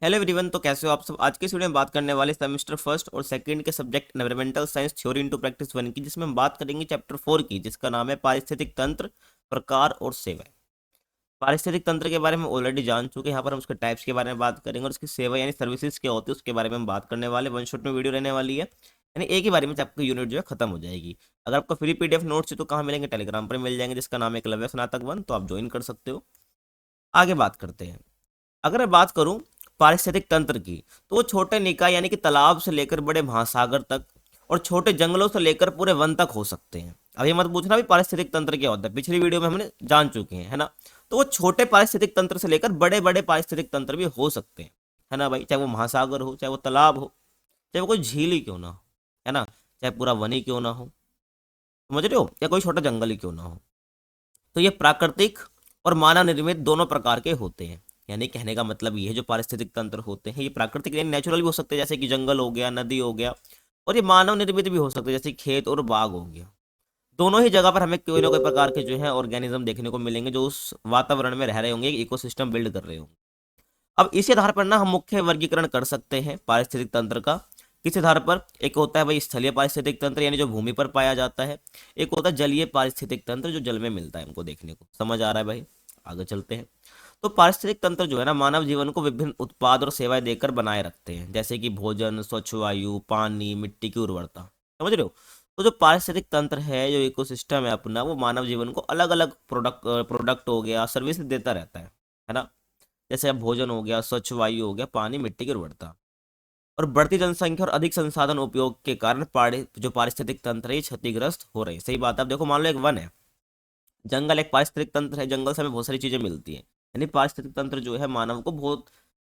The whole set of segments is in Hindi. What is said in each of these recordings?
हेलो एवरीवन, तो कैसे हो आप सब। आज के इस वीडियो में बात करने वाले सेमेस्टर फर्स्ट और सेकंड के subject environmental science theory into practice one की, जिसमें हम बात करेंगे चैप्टर 4 की, जिसका नाम है पारिस्थितिक तंत्र, प्रकार और सेवाएं। पारिस्थितिक तंत्र के बारे में ऑलरेडी जान चुके हैं। यहाँ पर हम उसके टाइप्स के बारे में बात करेंगे और उसकी सेवा यानी सर्विसेज क्या होती है उसके बारे में हम बात करने वाले। वन शॉट में वीडियो रहने वाली है, यानी एक ही बारे में आपकी यूनिट जो है खत्म हो जाएगी। अगर आपको फ्री पीडीएफ नोट्स चाहिए तो कहाँ मिलेंगे? टेलीग्राम पर मिल जाएंगे, जिसका नाम है एकलव्य स्नातक वन, तो आप ज्वाइन कर सकते हो। आगे बात करते हैं। अगर मैं बात करूं पारिस्थितिक तंत्र की, तो वो छोटे निकाय यानी कि तालाब से लेकर बड़े महासागर तक और छोटे जंगलों से लेकर पूरे वन तक हो सकते हैं। अब ये मत पूछना भी पारिस्थितिक तंत्र क्या होता है, पिछली वीडियो में हमने जान चुके हैं, है ना। तो वो छोटे पारिस्थितिक तंत्र से लेकर बड़े बड़े पारिस्थितिक तंत्र भी हो सकते हैं, है ना भाई। चाहे वो महासागर हो, चाहे वो तालाब हो, चाहे वो कोई झील ही क्यों ना हो, है ना। चाहे पूरा वन ही क्यों ना हो, समझ रहे हो, या कोई छोटा जंगल ही क्यों ना हो। तो ये प्राकृतिक और मानव निर्मित दोनों प्रकार के होते हैं। यानी कहने का मतलब ये है, जो पारिस्थितिक तंत्र होते हैं ये प्राकृतिक यानी नेचुरल भी हो सकते हैं, जैसे कि जंगल हो गया, नदी हो गया, और ये मानव निर्मित भी हो सकते हैं, जैसे खेत और बाग हो गया। दोनों ही जगह पर हमें कोई ना कोई प्रकार के जो है ऑर्गेनिज्म देखने को मिलेंगे, जो उस वातावरण में रह रहे होंगे, इकोसिस्टम बिल्ड कर रहे होंगे। अब इसी आधार पर ना हम मुख्य वर्गीकरण कर सकते हैं पारिस्थितिक तंत्र का। किस आधार पर? एक होता है भाई स्थलीय पारिस्थितिक तंत्र, यानी जो भूमि पर पाया जाता है। एक होता है जलीय पारिस्थितिक तंत्र, जो जल में मिलता है हमको देखने को। समझ आ रहा है भाई? आगे चलते हैं। तो पारिस्थितिक तंत्र जो है ना, मानव जीवन को विभिन्न उत्पाद और सेवाएं देकर बनाए रखते हैं, जैसे कि भोजन, स्वच्छ वायु, पानी, मिट्टी की उर्वरता। समझ रहे हो? तो जो पारिस्थितिक तंत्र है, जो इकोसिस्टम है अपना, वो मानव जीवन को अलग अलग प्रोडक्ट हो गया, सर्विस देता रहता है ना। जैसे अब भोजन हो गया, स्वच्छ वायु हो गया, पानी, मिट्टी की उर्वरता। और बढ़ती जनसंख्या और अधिक संसाधन उपयोग के कारण जो पारिस्थितिक तंत्र है ये क्षतिग्रस्त हो रहे हैं। सही बात है। अब देखो, मान लो एक वन है, जंगल एक पारिस्थितिक तंत्र है, जंगल से हमें बहुत सारी चीजें मिलती हैं। यानी पारिस्थितिक तंत्र जो है मानव को बहुत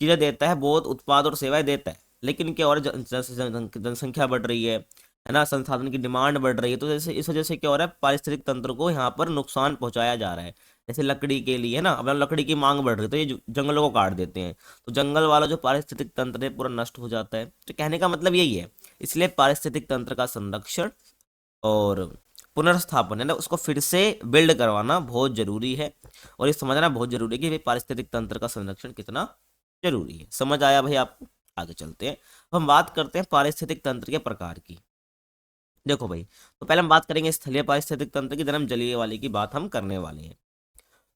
चीजें देता है, बहुत उत्पाद और सेवाएं देता है। लेकिन क्या हो रहा है, जनसंख्या बढ़ रही है ना, संसाधन की डिमांड बढ़ रही है, तो जैसे इस वजह से क्या हो रहा है, पारिस्थितिक तंत्र को यहाँ पर नुकसान पहुंचाया जा रहा है। जैसे लकड़ी के लिए, है ना, अब लकड़ी की मांग बढ़ रही है तो ये जंगलों को काट देते हैं, तो जंगल वाला जो पारिस्थितिक तंत्र है पूरा नष्ट हो जाता है। तो कहने का मतलब यही है। इसलिए पारिस्थितिक तंत्र का संरक्षण और पुनर्स्थापन, है ना, उसको फिर से बिल्ड करवाना बहुत जरूरी है। और ये समझना बहुत जरूरी है कि भाई पारिस्थितिक तंत्र का संरक्षण कितना जरूरी है। समझ आया भाई आपको? आगे चलते हैं। अब हम बात करते हैं पारिस्थितिक तंत्र के प्रकार की। देखो भाई, तो पहले हम बात करेंगे स्थलीय पारिस्थितिक तंत्र की, जन्म जलीय वाले की बात हम करने वाले हैं।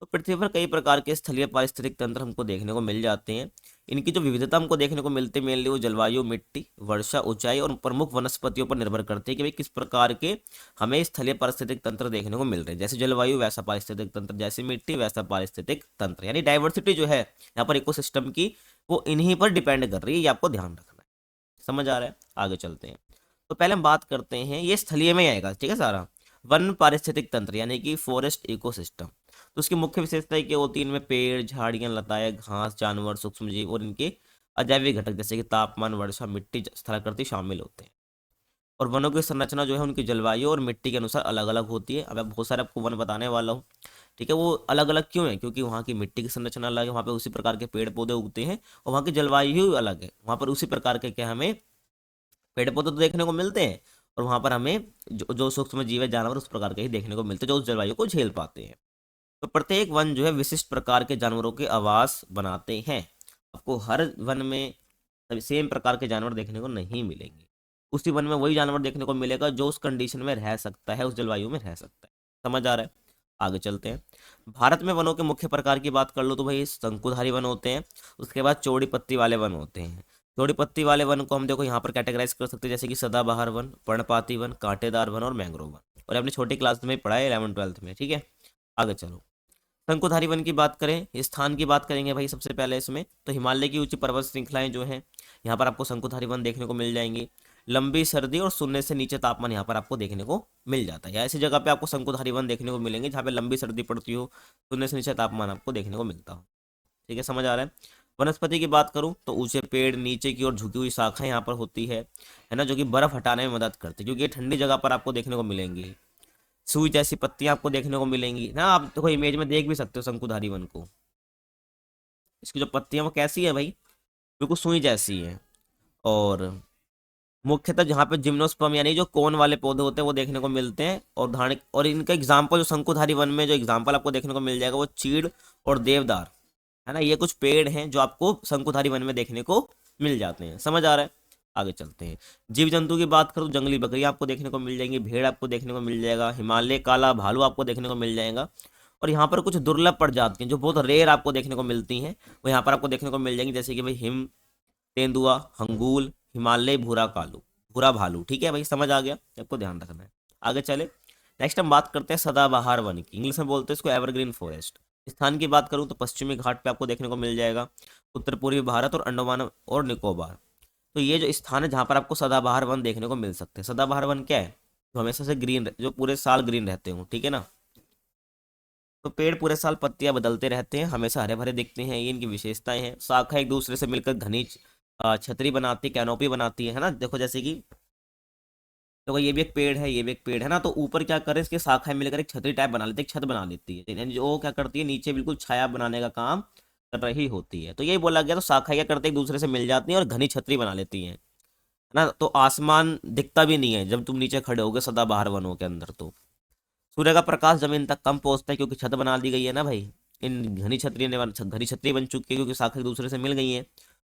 तो पृथ्वी पर कई प्रकार के स्थलीय पारिस्थितिक तंत्र हमको देखने को मिल जाते हैं। इनकी जो विविधता हमको देखने को मिलती है, मेनली वो जलवायु, मिट्टी, वर्षा, ऊंचाई और प्रमुख वनस्पतियों पर निर्भर करते हैं कि भाई किस प्रकार के हमें स्थलीय पारिस्थितिक तंत्र देखने को मिल रहे हैं। जैसे जलवायु वैसा पारिस्थितिक तंत्र, जैसे मिट्टी वैसा पारिस्थितिक तंत्र, यानी डाइवर्सिटी जो है यहाँ पर इकोसिस्टम की, वो इन्हीं पर डिपेंड कर रही है। ये आपको ध्यान रखना है। समझ आ रहा है? आगे चलते हैं। तो पहले हम बात करते हैं, ये स्थलीय में आएगा, ठीक है सारा। वन पारिस्थितिक तंत्र यानी कि फॉरेस्ट इकोसिस्टम। तो उसकी मुख्य विशेषताएं क्या होती है? इनमें पेड़, झाड़ियां, लताएं, घास, जानवर, सूक्ष्मजीव और इनके अजैविक घटक जैसे कि तापमान, वर्षा, मिट्टी, स्थलाकृति शामिल होते हैं। और वनों की संरचना जो है उनकी जलवायु और मिट्टी के अनुसार अलग अलग होती है। अब मैं बहुत सारे आपको वन बताने वाला हूँ, ठीक है। वो अलग अलग क्यों है? क्योंकि वहाँ की मिट्टी की संरचना अलग है, वहाँ पे उसी प्रकार के पेड़ पौधे उगते हैं, और वहाँ की जलवायु अलग है, वहाँ पर उसी प्रकार के क्या हमें पेड़ पौधे तो देखने को मिलते हैं, और वहाँ पर हमें जो जो सूक्ष्म जीव है, जानवर, उस प्रकार के ही देखने को मिलते हैं, जो उस जलवायु को झेल पाते हैं। तो प्रत्येक वन जो है विशिष्ट प्रकार के जानवरों के आवास बनाते हैं। आपको हर वन में सभी सेम प्रकार के जानवर देखने को नहीं मिलेंगे। उसी वन में वही जानवर देखने को मिलेगा जो उस कंडीशन में रह सकता है, उस जलवायु में रह सकता है। समझ आ रहा है? आगे चलते हैं। भारत में वनों के मुख्य प्रकार की बात कर लो तो भाई शंकुधारी वन होते हैं, उसके बाद चौड़ी पत्ती वाले वन होते हैं। चौड़ी पत्ती वाले वन को हम देखो यहाँ पर कैटेगराइज कर सकते हैं, जैसे कि सदाबहार वन, पर्णपाती वन, कांटेदार वन और मैंग्रोव वन। और अपनी छोटी क्लास में पढ़ा है 11वीं 12वीं में, ठीक है। आगे चलो। शंकुधारी वन की बात करें, स्थान की बात करेंगे भाई सबसे पहले इसमें, तो हिमालय की ऊंची पर्वत श्रृंखलाएं जो हैं, यहाँ पर आपको शंकुधारी वन देखने को मिल जाएंगी। लंबी सर्दी और शून्य से नीचे तापमान यहाँ पर आपको देखने को मिल जाता है। या ऐसी जगह पे आपको शंकुधारी वन देखने को मिलेंगे जहाँ पे लंबी सर्दी पड़ती हो, शून्य से नीचे तापमान आपको देखने को मिलता हो। ठीक है, समझ आ रहा है? वनस्पति की बात करूँ तो ऊंचे पेड़, नीचे की ओर झुकी हुई शाखाएं यहाँ पर होती है ना, जो कि बर्फ हटाने में मदद करती है, क्योंकि ये ठंडी जगह पर आपको देखने को मिलेंगी। सुई जैसी पत्तियां आपको देखने को मिलेंगी ना, आप देखो इमेज में देख भी सकते हो शंकुधारी वन को। इसकी जो पत्तियां वो कैसी है भाई? बिल्कुल सुई जैसी है। और मुख्यतः जहाँ पे जिम्नोस्पर्म यानी जो कोन वाले पौधे होते हैं वो देखने को मिलते हैं। और धान, और इनका एग्जाम्पल जो शंकुधारी वन में जो एग्जाम्पल आपको देखने को मिल जाएगा वो चीड़ और देवदार, है ना। ये कुछ पेड़ हैं जो आपको शंकुधारी वन में देखने को मिल जाते हैं, समझ आ रहा है। आगे चलते हैं। जीव जंतु की बात करूँ, जंगली बकरी आपको देखने को मिल जाएंगी, भेड़ आपको देखने को मिल जाएगा, हिमालय काला भालू आपको देखने को मिल जाएगा। और यहाँ पर कुछ दुर्लभ प्रजातियां जो बहुत रेयर आपको देखने को मिलती हैं, वो यहाँ पर आपको देखने को मिल जाएंगी, जैसे कि भाई हिम तेंदुआ, हंगूल, हिमालय भूरा कालू, भूरा भालू। ठीक है भाई, समझ आ गया, आपको ध्यान रखना है। आगे चले। नेक्स्ट हम बात करते हैं सदाबहार वन की, इंग्लिश में बोलते हैं इसको एवरग्रीन फॉरेस्ट। स्थान की बात करूँ तो पश्चिमी घाट पे आपको देखने को मिल जाएगा, उत्तर पूर्वी भारत और अंडमान और निकोबार। तो ये जो स्थान है जहाँ पर आपको सदाबहार वन देखने को मिल सकते हैं। सदाबहार वन क्या है? जो हमेशा से ग्रीन, जो पूरे साल ग्रीन रहते हो, ठीक है ना। तो पेड़ पूरे साल पत्तियां बदलते रहते हैं, हमेशा हरे भरे दिखते हैं, ये इनकी विशेषताएं हैं। शाखा एक दूसरे से मिलकर घनी छतरी बनाती, कैनोपी बनाती है ना। देखो जैसे कि देखो ये भी एक पेड़ है, ये भी एक पेड़ है ना, तो ऊपर क्या करे, इसके शाखाएं मिलकर एक छतरी टाइप बना लेती है, एक छत बना लेती है, यानी जो क्या करती है, नीचे बिल्कुल छाया बनाने का काम कर रही होती है। तो यही बोला गया, तो शाखाएं क्या करते हैं, एक दूसरे से मिल जाती हैं और घनी छतरी बना लेती हैं, है ना। तो आसमान दिखता भी नहीं है जब तुम नीचे खड़े होगे सदाबहार वनों के अंदर। तो सूर्य का प्रकाश जमीन तक कम पहुंचता है क्योंकि छत बना दी गई है ना भाई, इन घनी छतरी बन चुकी है क्योंकि शाखा एक दूसरे से मिल गई हैं।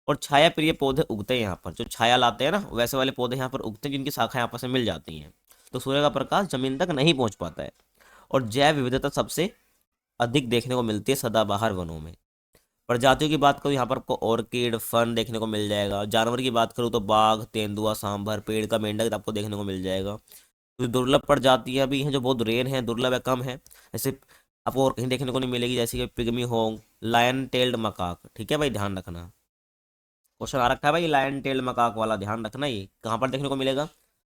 और छाया प्रिय पौधे उगते हैं यहाँ पर, जो छाया लाते हैं ना, वैसे वाले पौधे यहाँ पर उगते हैं जिनकी शाखाएं आपस में मिल जाती हैं। तो सूर्य का प्रकाश जमीन तक नहीं पहुंच पाता है। और जैव विविधता सबसे अधिक देखने को मिलती है सदाबहार वनों में। प्रजातियों की बात करूँ, यहाँ पर आपको ऑर्किड फर्न देखने को मिल जाएगा। जानवर की बात करूँ तो बाघ, तेंदुआ, सांभर, पेड़ का मेंढक आपको देखने को मिल जाएगा। कुछ दुर्लभ प्रजातियां भी हैं जो बहुत रेयर हैं, दुर्लभ है, कम है, जैसे आपको और कहीं देखने को नहीं मिलेगी, जैसे कि pygmy hog, lion tailed macaque. ठीक है भाई, ध्यान रखना, क्वेश्चन आ रखा है भाई, लायन टेल्ड मकाक वाला, ध्यान रखना। ये कहाँ पर देखने को मिलेगा?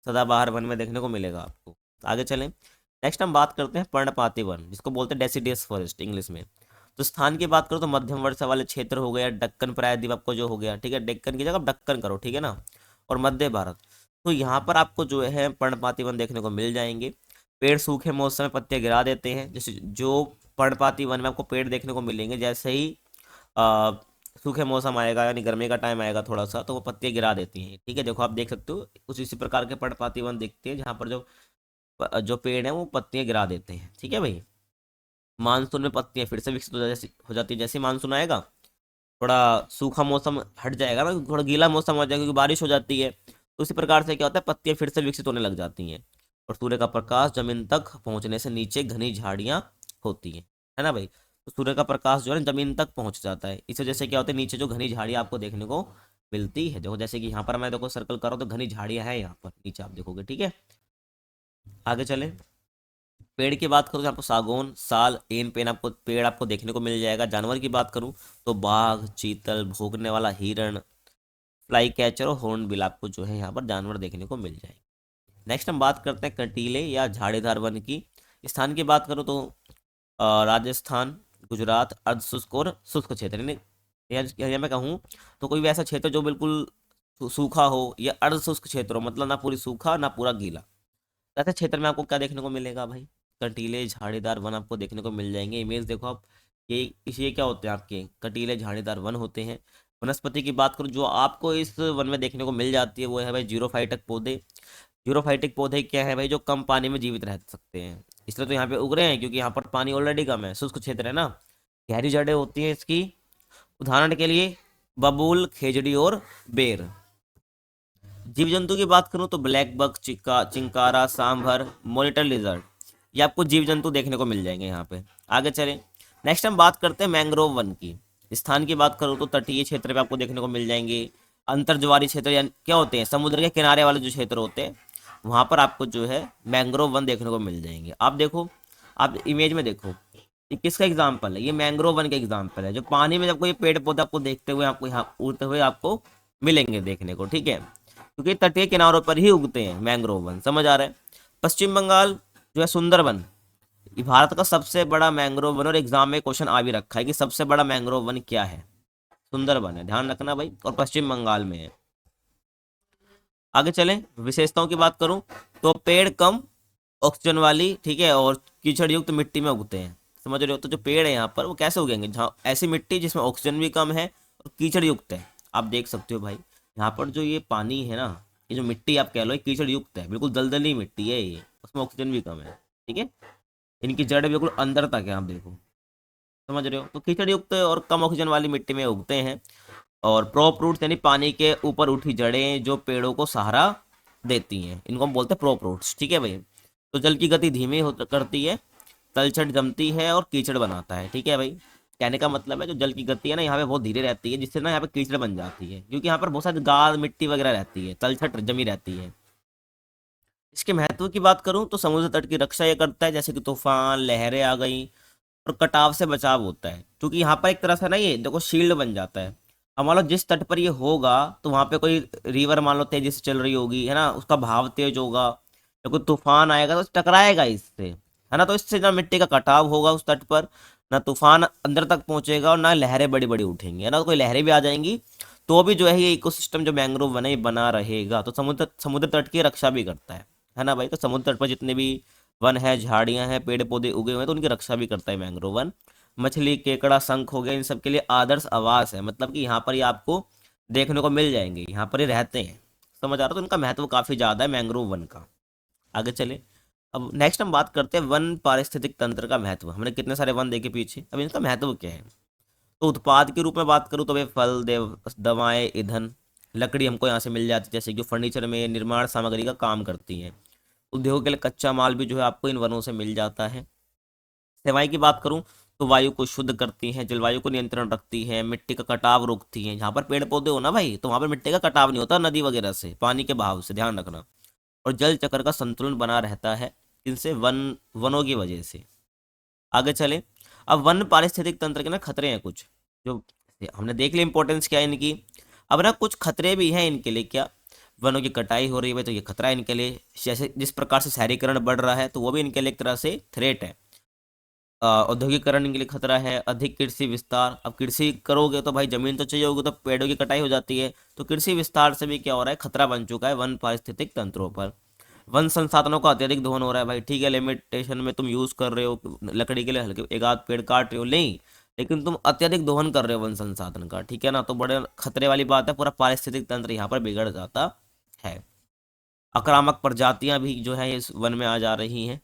सदाबहार वन में देखने को मिलेगा आपको। आगे चलें। नेक्स्ट हम बात करते हैं पर्णपाती वन, जिसको बोलते हैं डेसिडियस फॉरेस्ट इंग्लिश में। तो स्थान की बात करो तो मध्यम वर्षा वाले क्षेत्र हो गया, दक्कन प्रायद्वीप आपको जो हो गया, ठीक है, डेक्कन की जगह आप दक्कन करो, ठीक है ना, और मध्य भारत। तो यहाँ पर आपको जो है पर्णपाती वन देखने को मिल जाएंगे। पेड़ सूखे मौसम में पत्तियां गिरा देते हैं, जैसे जो पर्णपाती वन में आपको पेड़ देखने को मिलेंगे, जैसे ही आ, सूखे मौसम आएगा यानी गर्मी का टाइम आएगा थोड़ा सा, तो वो पत्तियां गिरा देती हैं। ठीक है, देखो आप देख सकते हो कुछ इसी प्रकार के पर्णपाती वन दिखते हैं जहाँ पर जो जो पेड़ है वो पत्तियां गिरा देते हैं। ठीक है भाई। मानसून में पत्तियां फिर से विकसित हो जाती है, जैसे ही मानसून आएगा, थोड़ा सूखा मौसम हट जाएगा ना, थोड़ा गीला मौसम हो जाएगा क्योंकि बारिश हो जाती है, तो उसी प्रकार से क्या होता है, पत्तियां फिर से विकसित होने लग जाती हैं। और सूर्य का प्रकाश जमीन तक पहुंचने से नीचे घनी झाड़ियां होती हैं, है ना भाई। तो सूर्य का प्रकाश जो है ना जमीन तक पहुंच जाता है, इस वजह से क्या होता है, नीचे जो घनी झाड़ियां आपको देखने को मिलती है। देखो जैसे कि यहाँ पर मैं देखो सर्कल कर रहा हूँ, तो घनी झाड़ियां हैं यहाँ पर नीचे आप देखोगे। ठीक है, आगे चले। पेड़ की बात करूँ तो आपको सागौन, साल, एन पेन आपको पेड़ आपको देखने को मिल जाएगा। जानवर की बात करूँ तो बाघ, चीतल, भौंकने वाला हिरण, फ्लाई कैचर और हॉर्नबिल आपको जो है यहाँ पर जानवर देखने को मिल जाएंगे। नेक्स्ट हम बात करते हैं कंटीले या झाड़ीदार वन की। स्थान की बात करूँ तो राजस्थान, गुजरात, अर्ध शुष्क और शुष्क क्षेत्र, यानी या मैं कहूँ तो कोई भी ऐसा क्षेत्र जो बिल्कुल सूखा हो या अर्ध शुष्क क्षेत्र हो, मतलब ना पूरी सूखा ना पूरा गीला, ऐसे क्षेत्र में आपको क्या देखने को मिलेगा भाई? कंटीले झाड़ीदार वन आपको देखने को मिल जाएंगे। इमेज देखो आप, ये क्या होते हैं, आपके कंटीले झाड़ीदार वन होते हैं। वनस्पति की बात करूँ जो आपको इस वन में देखने को मिल जाती है, वो है भाई जीरोफाइटिक पौधे। जीरोफाइटिक पौधे क्या है भाई? जो कम पानी में जीवित रह सकते हैं, इसलिए तो यहाँ पे उग रहे हैं, क्योंकि यहाँ पर पानी ऑलरेडी कम है, शुष्क क्षेत्र है ना। गहरी जड़ें होती हैं इसकी, उदाहरण के लिए बबूल, खेजड़ी और बेर। जीव जंतु की बात करूं तो black buck, chinkara, sambar, monitor lizard, ये आपको जीव जंतु देखने को मिल जाएंगे यहाँ पे। आगे चलें। नेक्स्ट हम बात करते हैं मैंग्रोव वन की। स्थान की बात करूँ तो तटीय क्षेत्र पे आपको देखने को मिल जाएंगे। अंतर्ज्वारी क्षेत्र यानी क्या होते हैं, समुद्र के किनारे वाले जो क्षेत्र होते हैं, वहाँ पर आपको जो है मैंग्रोव वन देखने को मिल जाएंगे। आप देखो, आप इमेज में देखो, ये किसका एग्जाम्पल है? ये मैंग्रोव वन का एग्जाम्पल है, जो पानी में आपको ये पेड़ पौधे आपको देखते हुए आपको यहाँ उड़ते हुए आपको मिलेंगे देखने को। ठीक है, क्योंकि तटीय किनारों पर ही उगते हैं मैंग्रोव वन, समझ आ रहा है। पश्चिम बंगाल जो है सुंदरवन, ये भारत का सबसे बड़ा मैंग्रोव वन, और एग्जाम में क्वेश्चन आ भी रखा है कि सबसे बड़ा मैंग्रोव वन क्या है? सुंदरवन है, ध्यान रखना भाई, और पश्चिम बंगाल में है। आगे चलें। विशेषताओं की बात करूं तो पेड़ कम ऑक्सीजन वाली, ठीक है, और कीचड़ युक्त मिट्टी में उगते हैं, समझ रहे हो। तो जो पेड़ है यहाँ पर वो कैसे उगेंगे? जहाँ ऐसी मिट्टी जिसमें ऑक्सीजन भी कम है और कीचड़ युक्त है। आप देख सकते हो भाई, यहाँ पर जो ये पानी है ना, ये जो मिट्टी आप कह लो, ये कीचड़ युक्त है, बिल्कुल दलदली मिट्टी है ये, उसमें ऑक्सीजन भी कम है। ठीक है, इनकी जड़ बिल्कुल अंदर तक है, आप देखो, समझ रहे हो। तो कीचड़ युक्त और कम ऑक्सीजन वाली मिट्टी में उगते हैं। और प्रोप रूट्स यानी पानी के ऊपर उठी जड़ें जो पेड़ों को सहारा देती हैं, इनको हम बोलते हैं प्रोप रूट्स, ठीक है भाई। तो जल की गति धीमी हो करती है, तलछट जमती है और कीचड़ बनाता है, ठीक है भाई। कहने का मतलब है जो जल की गति है ना यहाँ पे बहुत धीरे रहती है, जिससे ना यहाँ पे कीचड़ बन जाती है, क्योंकि यहाँ पर बहुत सारी गाद मिट्टी वगैरह रहती है, तलछट जमी रहती है। इसके महत्व की बात करूं तो समुद्र तट की रक्षा ये करता है, जैसे कि तूफान, लहरें आ गई, और कटाव से बचाव होता है, क्योंकि यहाँ पर एक तरह से ना ये देखो शील्ड बन जाता है। अब मान लो जिस तट पर ये होगा तो वहाँ पे कोई रिवर मान लो तेजी से चल रही होगी, है ना, उसका भाव तेज होगा, या कोई तूफान आएगा तो टकराएगा इससे, है ना, तो इससे ना मिट्टी का कटाव होगा उस तट पर, ना तूफान अंदर तक पहुंचेगा और ना लहरें बड़ी बड़ी उठेंगी, है ना, तो कोई लहरें भी आ जाएंगी तो भी जो है ये इकोसिस्टम जो मैंग्रोव वन है ये बना रहेगा। तो समुद्र समुद्र तट की रक्षा भी करता है ना भाई। तो समुद्र तट पर जितने भी वन है, झाड़ियां हैं, पेड़ पौधे उगे हुए हैं, तो उनकी रक्षा भी करता है मैंग्रोव वन। मछली, केकड़ा, शंख हो गया, इन सब के लिए आदर्श आवास है, मतलब कि यहाँ पर ये आपको देखने को मिल जाएंगे, यहाँ पर ये रहते हैं, समझ आ रहा। तो इनका महत्व काफी ज्यादा है मैंग्रोव वन का। आगे चले। अब नेक्स्ट हम बात करते हैं वन पारिस्थितिक तंत्र का महत्व। हमने कितने सारे वन देखे पीछे, अब इनका महत्व क्या है। तो उत्पाद के रूप में बात करूँ तो भाई फल, देव, दवाएं, ईंधन, लकड़ी हमको यहाँ से मिल जाती है, जैसे कि फर्नीचर में निर्माण सामग्री का काम करती हैं। उद्योग के लिए कच्चा माल भी जो है आपको इन वनों से मिल जाता है। सेवाएं की बात करूं तो वायु को शुद्ध करती हैं, जलवायु को नियंत्रण रखती है, मिट्टी का कटाव रोकती हैं। जहाँ पर पेड़ पौधे हो ना भाई तो वहाँ पर मिट्टी का कटाव नहीं होता, नदी वगैरह से, पानी के बहाव से, ध्यान रखना। और जल चक्र का संतुलन बना रहता है, इनसे वनों की वजह से। आगे चले। अब वन पारिस्थितिक तंत्र के ना खतरे हैं कुछ, जो हमने देख लिया इंपॉर्टेंस क्या है इनकी। अब ना कुछ खतरे भी हैं इनके लिए। क्या? वनों की कटाई हो रही है तो ये खतरा है इनके लिए, जैसे जिस प्रकार से शहरीकरण बढ़ रहा है तो वो भी इनके लिए एक तरह से थ्रेट है। औद्योगिकरण के लिए खतरा है, अधिक कृषि विस्तार। अब कृषि करोगे तो भाई जमीन तो चाहिए होगी, तो पेड़ों की कटाई हो जाती है, तो कृषि विस्तार से भी क्या हो रहा है, खतरा बन चुका है वन पारिस्थितिक तंत्रों पर। वन संसाधनों का अत्यधिक दोहन हो रहा है भाई। ठीक है, लिमिटेशन में तुम यूज कर रहे हो लकड़ी के लिए, हल्के एक आध पेड़ काट रहे हो नहीं, लेकिन तुम अत्यधिक दोहन कर रहे हो वन संसाधन का, ठीक है ना, तो बड़े खतरे वाली बात है। पूरा पारिस्थितिक तंत्र यहाँ पर बिगड़ जाता है। आक्रामक प्रजातियां भी जो है इस वन में आ जा रही हैं,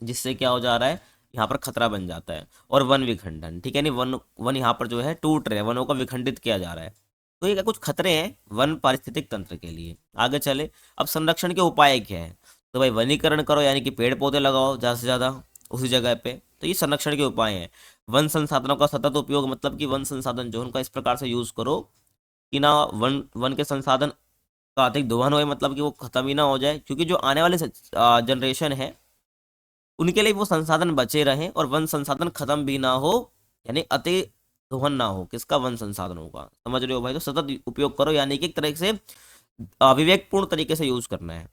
जिससे क्या हो जा रहा है, यहाँ पर खतरा बन जाता है। और वन विखंडन, ठीक है, नहीं वन वन यहाँ पर जो है टूट रहे हैं, वनों को विखंडित किया जा रहा है। तो ये कुछ खतरे हैं वन पारिस्थितिक तंत्र के लिए। आगे चले। अब संरक्षण के उपाय क्या है। तो भाई वनीकरण करो, यानी कि पेड़ पौधे लगाओ ज़्यादा से ज़्यादा उसी जगह पे, तो ये संरक्षण के उपाय हैं। वन संसाधनों का सतत उपयोग, मतलब कि वन संसाधन जो है उनका इस प्रकार से यूज करो कि ना वन वन के संसाधन का अधिक दोहन होए, मतलब कि वो खत्म ही ना हो जाए, क्योंकि जो आने वाले जनरेशन है उनके लिए वो संसाधन बचे रहें और वन संसाधन खत्म भी ना हो, यानी अति दोहन ना हो किसका, वन संसाधनों का, समझ रहे हो भाई। तो सतत उपयोग करो, यानी कि एक तरह से विवेकपूर्ण तरीके से यूज करना है।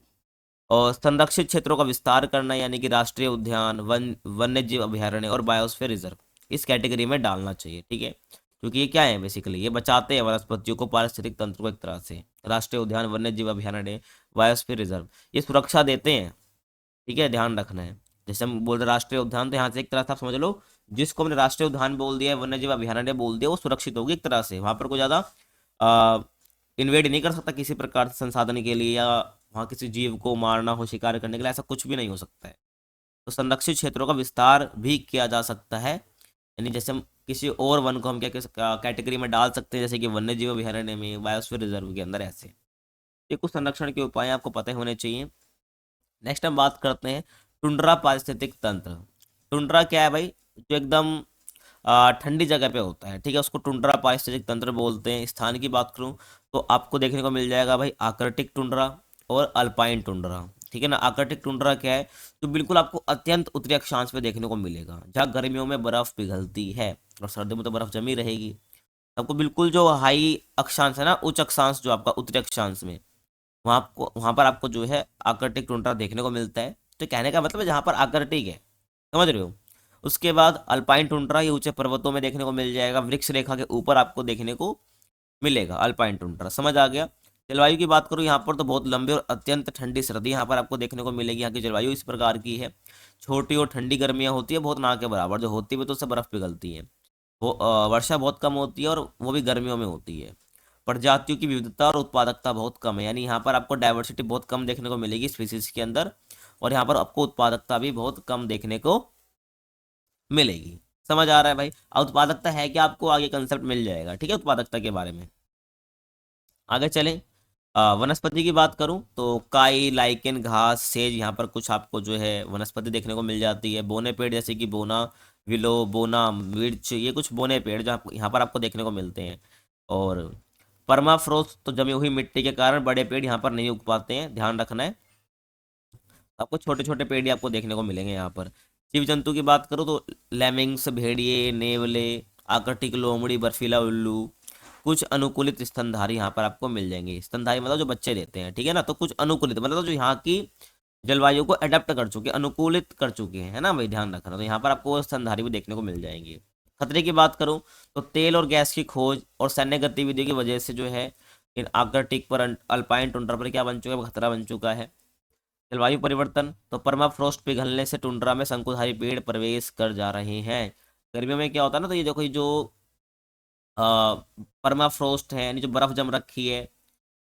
और संरक्षित क्षेत्रों का विस्तार करना, यानी कि राष्ट्रीय उद्यान, वन्य जीव अभयारण्य और बायोस्फीयर रिजर्व इस कैटेगरी में डालना चाहिए, ठीक है, क्योंकि ये क्या है, बेसिकली ये बचाते हैं वनस्पतियों को, पारिस्थितिक तंत्र को एक तरह से। राष्ट्रीय उद्यान, वन्य जीव अभयारण्य, बायोस्फीयर रिजर्व ये सुरक्षा देते हैं, ठीक है, ध्यान रखना है। जैसे हम बोल रहे राष्ट्रीय उद्यान, तो यहाँ से एक तरह से आप समझ लो, जिसको हमने राष्ट्रीय उद्यान बोल दिया है, वन्य जीव अभयारण्य बोल दिया, वो सुरक्षित होगी एक तरह से, वहां पर कोई ज्यादा इन्वेड नहीं कर सकता किसी प्रकार से संसाधन के लिए, या वहाँ किसी जीव को मारना हो, शिकार करने के लिए, ऐसा कुछ भी नहीं हो सकता है। तो संरक्षित क्षेत्रों का विस्तार भी किया जा सकता है, यानी जैसे हम किसी और वन को हम क्या कैटेगरी में डाल सकते हैं, जैसे कि वन्य जीव अभयारण्य में, बायोस्फीयर रिजर्व के अंदर, ऐसे ये कुछ संरक्षण के उपाय आपको पता होने चाहिए। नेक्स्ट हम बात करते हैं टुंड्रा पारिस्थितिक तंत्र। टुंड्रा क्या है भाई, जो एकदम ठंडी जगह पे होता है, ठीक है, उसको टुंड्रा पारिस्थितिक तंत्र बोलते हैं। स्थान की बात करूं तो आपको देखने को मिल जाएगा भाई आर्कटिक टुंड्रा और अल्पाइन टुंड्रा, ठीक है ना। आर्कटिक टुंड्रा क्या है, जो बिल्कुल आपको अत्यंत उत्तरी अक्षांश पे देखने को मिलेगा, जहाँ गर्मियों में बर्फ पिघलती है और सर्दियों में तो बर्फ जमी रहेगी। आपको बिल्कुल जो हाई अक्षांश है ना, उच्च अक्षांश जो आपका उत्तरी अक्षांश में, वहां पर आपको जो है आर्कटिक टुंड्रा देखने को मिलता है। तो कहने का मतलब है जहाँ पर आर्कटिक है, समझ रहे हो। उसके बाद अल्पाइन टुंड्रा, ये ऊंचे पर्वतों में देखने को मिल जाएगा, वृक्ष रेखा के ऊपर आपको देखने को मिलेगा अल्पाइन टुंड्रा, समझ आ गया। जलवायु की बात करूँ यहाँ पर तो बहुत लंबी और अत्यंत ठंडी सर्दी यहाँ पर आपको देखने को मिलेगी। यहाँ की जलवायु इस प्रकार की है, छोटी और ठंडी गर्मियाँ होती है बहुत, ना के बराबर, जो होती है तो उससे बर्फ पिघलती है। वो वर्षा बहुत कम होती है और वो भी गर्मियों में होती है। प्रजातियों की विविधता और उत्पादकता बहुत कम है, यानी यहाँ पर आपको डाइवर्सिटी बहुत कम देखने को मिलेगी स्पीसीज के अंदर, और यहाँ पर आपको उत्पादकता भी बहुत कम देखने को मिलेगी। समझ आ रहा है भाई। उत्पादकता है कि आपको आगे कंसेप्ट मिल जाएगा, ठीक है, उत्पादकता के बारे में। आगे चलें। वनस्पति की बात करूं तो काई, लाइकेन, घास, सेज, यहाँ पर कुछ आपको जो है वनस्पति देखने को मिल जाती है। बोने पेड़ जैसे कि बोना, विलो, बोना, मिर्च, ये कुछ बोने पेड़ जो यहाँ पर आपको देखने को मिलते हैं। और परमाफ्रोस्ट तो जमी हुई मिट्टी के कारण बड़े पेड़ यहाँ पर नहीं उग पाते हैं, ध्यान रखना है। आपको छोटे छोटे पेड़ ही आपको देखने को मिलेंगे यहाँ पर। जीव जंतु की बात करूँ तो लेमिंग्स, भेड़िए, नेवले, आकटिक, लोमड़ी, बर्फीला उल्लू, कुछ अनुकूलित स्तनधारी यहाँ पर आपको मिल जाएंगे। स्तनधारी मतलब जो बच्चे देते हैं, ठीक है ना। तो कुछ अनुकूलित मतलब जो यहाँ की जलवायु को अडेप्ट कर चुके, अनुकूलित कर चुके हैं, है ना भाई, ध्यान रखना। तो यहाँ पर आपको स्तनधारी भी देखने को मिल जाएंगे। खतरे की बात करूँ तो तेल और गैस की खोज और सैन्य गतिविधियों की वजह से जो है इन आर्कटिक पर, अल्पाइन टुंड्रा पर क्या बन चुका है, खतरा बन चुका है। जलवायु परिवर्तन तो परमाफ्रॉस्ट पिघलने से टुंड्रा में शंकुधारी पेड़ प्रवेश कर जा रहे हैं। गर्मियों में क्या होता है ना, तो ये देखो, ये जो परमाफ्रॉस्ट है, यानी जो बर्फ जम रखी है,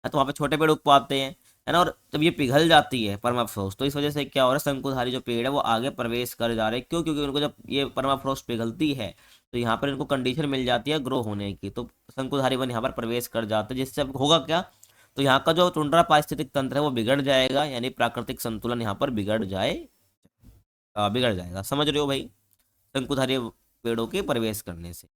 तो वहाँ पे छोटे पेड़ उग पाते हैं, है ना। और जब ये पिघल जाती है परमाफ्रॉस्ट, तो इस वजह से क्या हो रहा है, शंकुधारी जो पेड़ है वो आगे प्रवेश कर जा रहे हैं। क्यों? क्योंकि उनको जब ये परमाफ्रॉस्ट पिघलती है तो यहाँ पर इनको कंडीशन मिल जाती है ग्रो होने की, तो शंकुधारी वन यहाँ पर प्रवेश कर जाते हैं। जिससे अब होगा क्या, तो यहाँ का जो टुंड्रा पारिस्थितिक तंत्र है वो बिगड़ जाएगा, यानी प्राकृतिक संतुलन यहाँ पर बिगड़ जाएगा। समझ रहे हो भाई, शंकुधारी पेड़ों के प्रवेश करने से।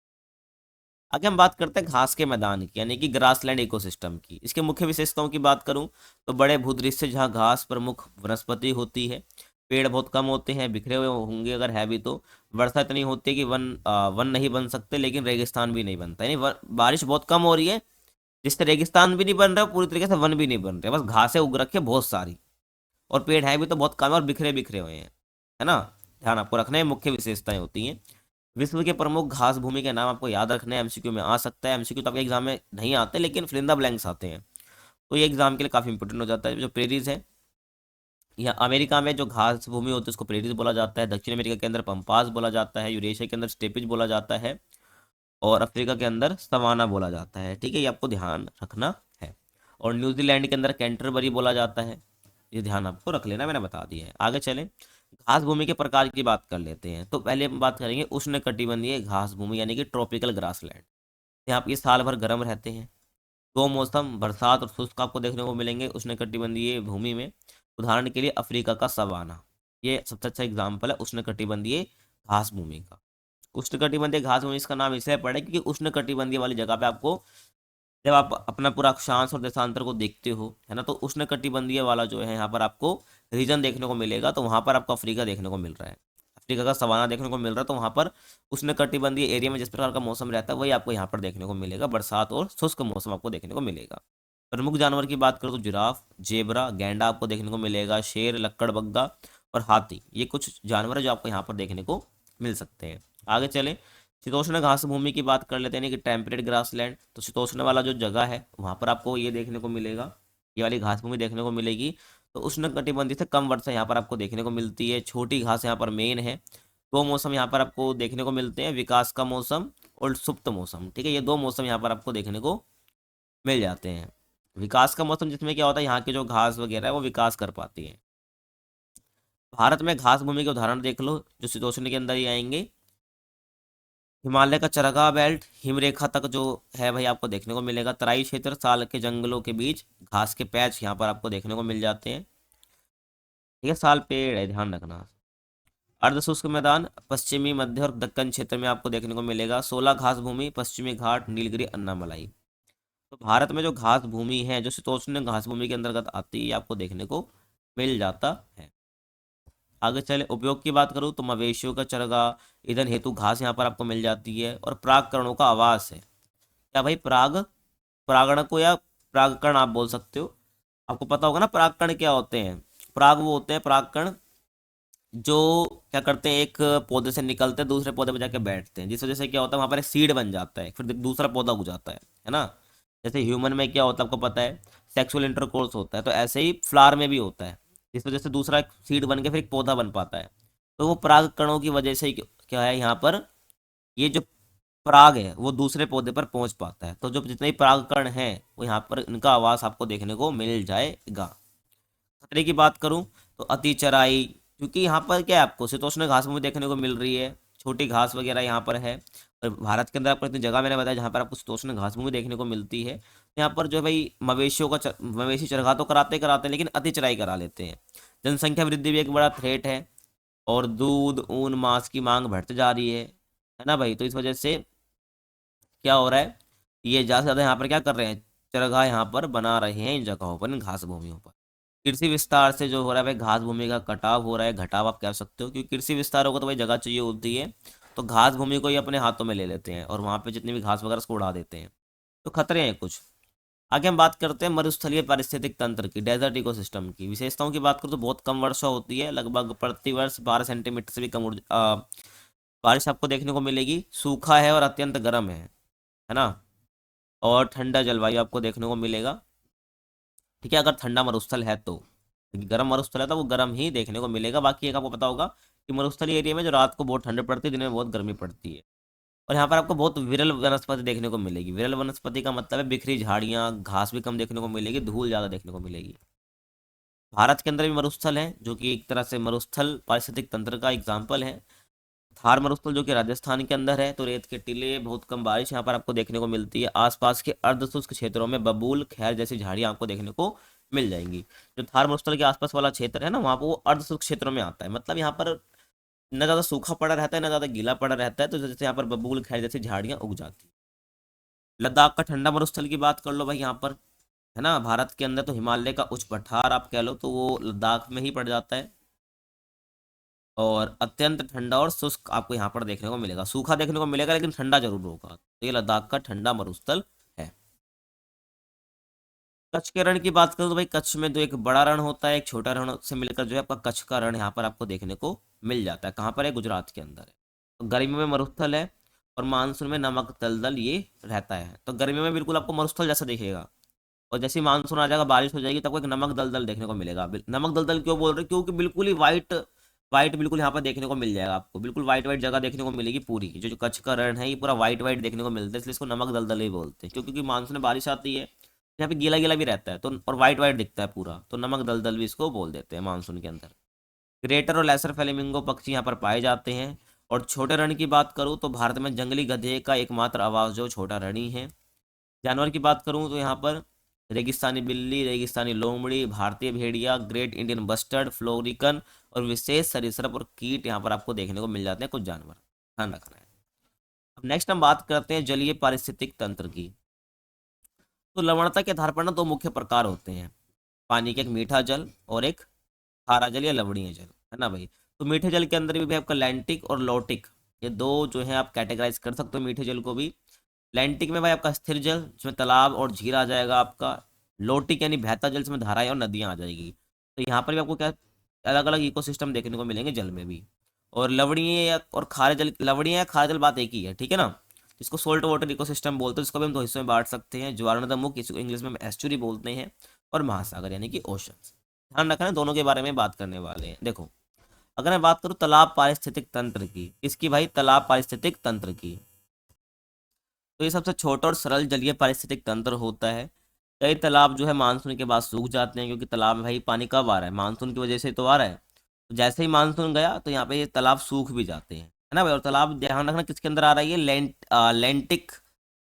आगे हम बात करते हैं घास के मैदान की, यानी कि ग्रासलैंड इकोसिस्टम की। इसके मुख्य विशेषताओं की बात करूं तो बड़े भूदृश्य जहां घास प्रमुख वनस्पति होती है, पेड़ बहुत कम होते हैं, बिखरे हुए होंगे अगर है भी तो। वर्षा इतनी होती है कि वन नहीं बन सकते, लेकिन रेगिस्तान भी नहीं बनता, यानी बारिश बहुत कम हो रही है, जिससे रेगिस्तान भी नहीं बन रहा, पूरी तरीके से वन भी नहीं बन रहे, बस घासें उग रखी है बहुत सारी, और पेड़ है भी तो बहुत कम है और बिखरे बिखरे हुए हैं, है ना। ध्यान आपको रखना है, मुख्य विशेषताएं होती हैं। विश्व के प्रमुख घास भूमि के नाम आपको याद रखने हैं, एमसीक्यू में आ सकता है। एमसीक्यू तो आपके एग्जाम में नहीं आते, लेकिन फिल इन द ब्लैंक्स आते हैं, तो ये एग्जाम के लिए काफी इंपॉर्टेंट हो जाता है। जो प्रेरीज है, यहाँ अमेरिका में जो घास भूमि होती है उसको प्रेरीज बोला जाता है। दक्षिण अमेरिका के अंदर पंपास बोला जाता है, यूरेशिया के अंदर स्टेपिज बोला जाता है, और अफ्रीका के अंदर सवाना बोला जाता है, ठीक है, ये आपको ध्यान रखना है। और न्यूजीलैंड के अंदर कैंटरबरी बोला जाता है, ये ध्यान आपको रख लेना, मैंने बता दिया है। आगे चलें, घास भूमि के प्रकार की बात कर लेते हैं। तो पहले हम बात करेंगे उष्ण कटिबंधीय घास भूमि, यानी कि ट्रॉपिकल ग्रासलैंड। यहाँ पे साल भर गर्म रहते हैं। दो मौसम, बरसात और शुष्क, आपको देखने को मिलेंगे उष्ण कटिबंधीय भूमि में। उदाहरण के लिए अफ्रीका का सवाना, ये सबसे अच्छा एग्जाम्पल है उष्ण कटिबंधीय घास भूमि का। उष्ण कटिबंधीय घास भूमि इसका नाम इसलिए पड़ा क्योंकि उष्ण कटिबंधीय वाली जगह पे आपको, जब आप अपना पूरा अक्षांश और देशांतर को देखते हो, है ना, तो उष्ण कटिबंधीय वाला जो है यहाँ पर आपको रीजन देखने को मिलेगा। तो वहाँ पर आपको अफ्रीका देखने को मिल रहा है, अफ्रीका का सवाना देखने को मिल रहा है। तो वहाँ पर उष्ण कटिबंधीय एरिया में जिस प्रकार का मौसम रहता है वही आपको यहाँ पर देखने को मिलेगा, बरसात और शुष्क मौसम आपको देखने को मिलेगा। प्रमुख जानवर की बात करो तो जिराफ, जेबरा, गैंडा आपको देखने को मिलेगा, शेर, लक्कड़बग्गा और हाथी, ये कुछ जानवर है जो आपको यहाँ पर देखने को मिल सकते हैं। आगे चलें, शीतोष्ण घास भूमि की बात कर लेते हैं कि टेम्परेट ग्रासलैंड। तो शीतोष्ण वाला जो जगह है वहाँ पर आपको ये देखने को मिलेगा, ये वाली घास भूमि देखने को मिलेगी। तो उष्ण कटिबंधीय से कम वर्षा यहाँ पर आपको देखने को मिलती है। छोटी घास यहाँ पर मेन है। दो मौसम यहाँ पर आपको देखने को मिलते हैं, विकास का मौसम और सुप्त मौसम, ठीक है, ये दो मौसम यहाँ पर आपको देखने को मिल जाते हैं। विकास का मौसम जिसमें क्या होता है, यहाँ की जो घास वगैरह है वो विकास कर पाती है। भारत में घास भूमि के उदाहरण देख लो जो शीतोष्ण के अंदर ही आएंगे। हिमालय का चरगा बेल्ट, हिमरेखा तक जो है भाई आपको देखने को मिलेगा। तराई क्षेत्र, साल के जंगलों के बीच घास के पैच यहाँ पर आपको देखने को मिल जाते हैं, ठीक है, साल पेड़ है, ध्यान रखना। अर्धशुष्क मैदान, पश्चिमी, मध्य और दक्कन क्षेत्र में आपको देखने को मिलेगा। 16 घास भूमि, पश्चिमी घाट, नीलगिरी, अन्नामलाई। तो भारत में जो घास भूमि है जो शीतोष्ण घास भूमि के अंतर्गत आती है आपको देखने को मिल जाता है। आगे चले, उपयोग की बात करूँ तो मवेशियों का चरगा, ईंधन हेतु घास यहाँ पर आपको मिल जाती है, और परागकणों का आवास है। क्या भाई, परागण को या परागकण आप बोल सकते हो। आपको पता होगा ना परागकण क्या होते हैं। पराग वो होते हैं परागकण जो क्या करते हैं, एक पौधे से निकलते हैं दूसरे पौधे पर जाके बैठते हैं, जिस वजह से क्या होता है वहाँ पर एक सीड बन जाता है, फिर दूसरा पौधा उग जाता है ना। जैसे ह्यूमन में क्या होता है आपको पता है, सेक्सुअल इंटरकोर्स होता है, तो ऐसे ही फ्लावर में भी होता है, जिस वजह से दूसरा सीड बन के फिर एक पौधा बन पाता है। तो वो पराग कणों की वजह से क्या है यहाँ पर, ये जो पराग है वो दूसरे पौधे पर पहुंच पाता है। तो जो जितने भी पराग कण हैं वो यहाँ पर इनका आवास आपको देखने को मिल जाएगा। खतरे की बात करूं तो अति चराई, क्योंकि यहाँ पर क्या है आपको शीतोष्ण घास भूमि देखने को मिल रही है, छोटी घास वगैरह यहाँ पर है। और भारत के अंदर आपको इतनी जगह मैंने बताया जहाँ पर आपको शीतोष्ण घास भूमि देखने को मिलती है। यहाँ पर जो है भाई मवेशियों का मवेशी चरखा तो कराते कराते हैं, लेकिन अति चराई करा लेते हैं। जनसंख्या वृद्धि भी एक बड़ा थ्रेट है, और दूध ऊन मांस की मांग बढ़ती जा रही है ना भाई। तो इस वजह से क्या हो रहा है, ये ज़्यादा से ज़्यादा यहाँ पर क्या कर रहे हैं, चरगाह यहाँ पर बना रहे हैं इन जगहों पर, इन घास भूमियों पर। कृषि विस्तार से जो हो रहा है भाई, घास भूमि का कटाव हो रहा है, घटाव आप कह सकते हो, क्योंकि कृषि विस्तार होगा तो भाई जगह चाहिए होती है। तो घास भूमि को ही अपने हाथों में ले लेते हैं और वहाँ पे जितनी भी घास वगैरह उसको उड़ा देते हैं। तो खतरे हैं कुछ। आगे हम बात करते हैं मरुस्थलीय पारिस्थितिक तंत्र की, डेजर्ट इकोसिस्टम की विशेषताओं की बात करूँ तो बहुत कम वर्षा होती है, लगभग प्रति वर्ष 12 सेंटीमीटर से भी कम बारिश आपको देखने को मिलेगी। सूखा है और अत्यंत गर्म है ना। और ठंडा जलवायु आपको देखने को मिलेगा, ठीक है, अगर ठंडा मरुस्थल है तो। क्योंकि गर्म मरुस्थल है तो वो गर्म ही देखने को मिलेगा। बाकी एक आपको पता होगा कि मरुस्थलीय एरिया में जो रात को बहुत ठंड पड़ती है, दिन में बहुत गर्मी पड़ती है। और यहाँ पर आपको बहुत विरल वनस्पति देखने को मिलेगी। विरल वनस्पति का मतलब है बिखरी झाड़ियाँ, घास भी कम देखने को मिलेगी, धूल ज़्यादा देखने को मिलेगी। भारत के अंदर भी मरुस्थल है, जो कि एक तरह से मरुस्थल पारिस्थितिक तंत्र का एग्जाम्पल है। थार मरुस्थल जो कि राजस्थान के अंदर है, तो रेत के टीले, बहुत कम बारिश यहाँ पर आपको देखने को मिलती है। आसपास के अर्धशुष्क क्षेत्रों में बबूल खैर जैसी झाड़ियाँ आपको देखने को मिल जाएंगी। जो थार मरुस्थल के आसपास वाला क्षेत्र है ना, वहाँ पर वो अर्धशुष्क क्षेत्रों में आता है। मतलब यहाँ पर न ज़्यादा सूखा पड़ा रहता है, न ज़्यादा गीला पड़ा रहता है, तो जैसे यहाँ पर बबूल खैर जैसी झाड़ियाँ उग जाती है। लद्दाख का ठंडा मरुस्थल की बात कर लो भाई, यहाँ पर है ना, भारत के अंदर तो हिमालय का उच्च पठार आप कह लो तो वो लद्दाख में ही पड़ जाता है। और अत्यंत ठंडा और शुष्क आपको यहाँ पर देखने को मिलेगा, सूखा देखने को मिलेगा लेकिन ठंडा जरूर होगा। तो ये लद्दाख का ठंडा मरुस्थल है। कच्छ के रण की बात करूँ तो भाई, कच्छ में तो एक बड़ा रण होता है, एक छोटा रण से मिलकर जो है आपका कच्छ का रण यहाँ पर आपको देखने को मिल जाता है। कहाँ पर है, गुजरात के अंदर है। तो गर्मियों में मरुस्थल है, और मानसून में नमक दलदल ये रहता है। तो गर्मियों में बिल्कुल आपको मरुस्थल जैसा दिखेगा, और जैसे ही मानसून आ जाएगा, बारिश हो जाएगी, तब आपको एक नमक दलदल देखने को मिलेगा। नमक दलदल क्यों बोल रहे हैं, क्योंकि बिल्कुल ही वाइट वाइट बिल्कुल यहाँ पर देखने को मिल जाएगा आपको, बिल्कुल वाइट वाइट जगह देखने को मिलेगी पूरी। जो कच्छ का रण है ये पूरा वाइट वाइट देखने को मिलता है, इसलिए इसको नमक दलदल ही बोलते हैं। क्योंकि मानसून में बारिश आती है, यहाँ पे गीला गीला भी रहता है, तो और वाइट वाइट दिखता है पूरा, तो नमक दलदल भी इसको बोल देते हैं मानसून के अंदर। ग्रेटर और लेसर फ्लेमिंगो पक्षी यहाँ पर पाए जाते हैं। और छोटे रण की बात करूँ तो भारत में जंगली गधे का एकमात्र आवास जो छोटा रण ही है। जानवर की बात करूँ तो यहाँ पर रेगिस्तानी बिल्ली, रेगिस्तानी लोमड़ी, भारतीय भेड़िया, ग्रेट इंडियन बस्टर्ड, फ्लोरिकन और विशेष सरीसृप और कीट यहाँ पर आपको देखने को मिल जाते हैं, कुछ जानवर, ध्यान रखना है। अब नेक्स्ट हम बात करते हैं जलीय पारिस्थितिक तंत्र की। तो लवणता के आधार पर ना दो मुख्य प्रकार होते हैं पानी के, एक मीठा जल और एक खारा जल या लवणीय जल, है ना भाई। तो मीठे जल के अंदर भी आपका लैंटिक और लोटिक, ये दो जो है आप कैटेगराइज कर सकते हो मीठे जल को भी। लैंटिक में भाई आपका स्थिर जल, जिसमें तालाब और झील आ जाएगा आपका। लोटिक यानी बहता जल, जिसमें धाराएं और नदियां आ जाएगी। तो यहाँ पर भी आपको क्या अलग अलग इकोसिस्टम देखने को मिलेंगे जल में भी। और लवणीय और खारे जल, लवणीय या खारे जल बात एक ही है, ठीक है ना। जिसको सोल्ट वाटर इकोसिस्टम बोलते हैं, इसको भी हम दो हिस्सों में बांट सकते हैं, ज्वारनदमुख, इसको इंग्लिश में हम एस्चुरी बोलते हैं, और महासागर यानी कि ओशन। ध्यान रखना है, दोनों के बारे में बात करने वाले हैं। देखो, अगर मैं बात करूँ तालाब पारिस्थितिक तंत्र की, इसकी भाई तालाब पारिस्थितिक तंत्र की, तो ये सबसे छोटा और सरल जलीय पारिस्थितिक तंत्र होता है। कई तालाब जो है मानसून के बाद सूख जाते हैं, क्योंकि तालाब में भाई पानी कब आ रहा है, मानसून की वजह से तो आ रहा है। तो जैसे ही मानसून गया तो यहाँ पे ये तालाब सूख भी जाते हैं, है ना भाई। और तालाब ध्यान रखना किसके अंदर आ रहा है, ये लैंटिक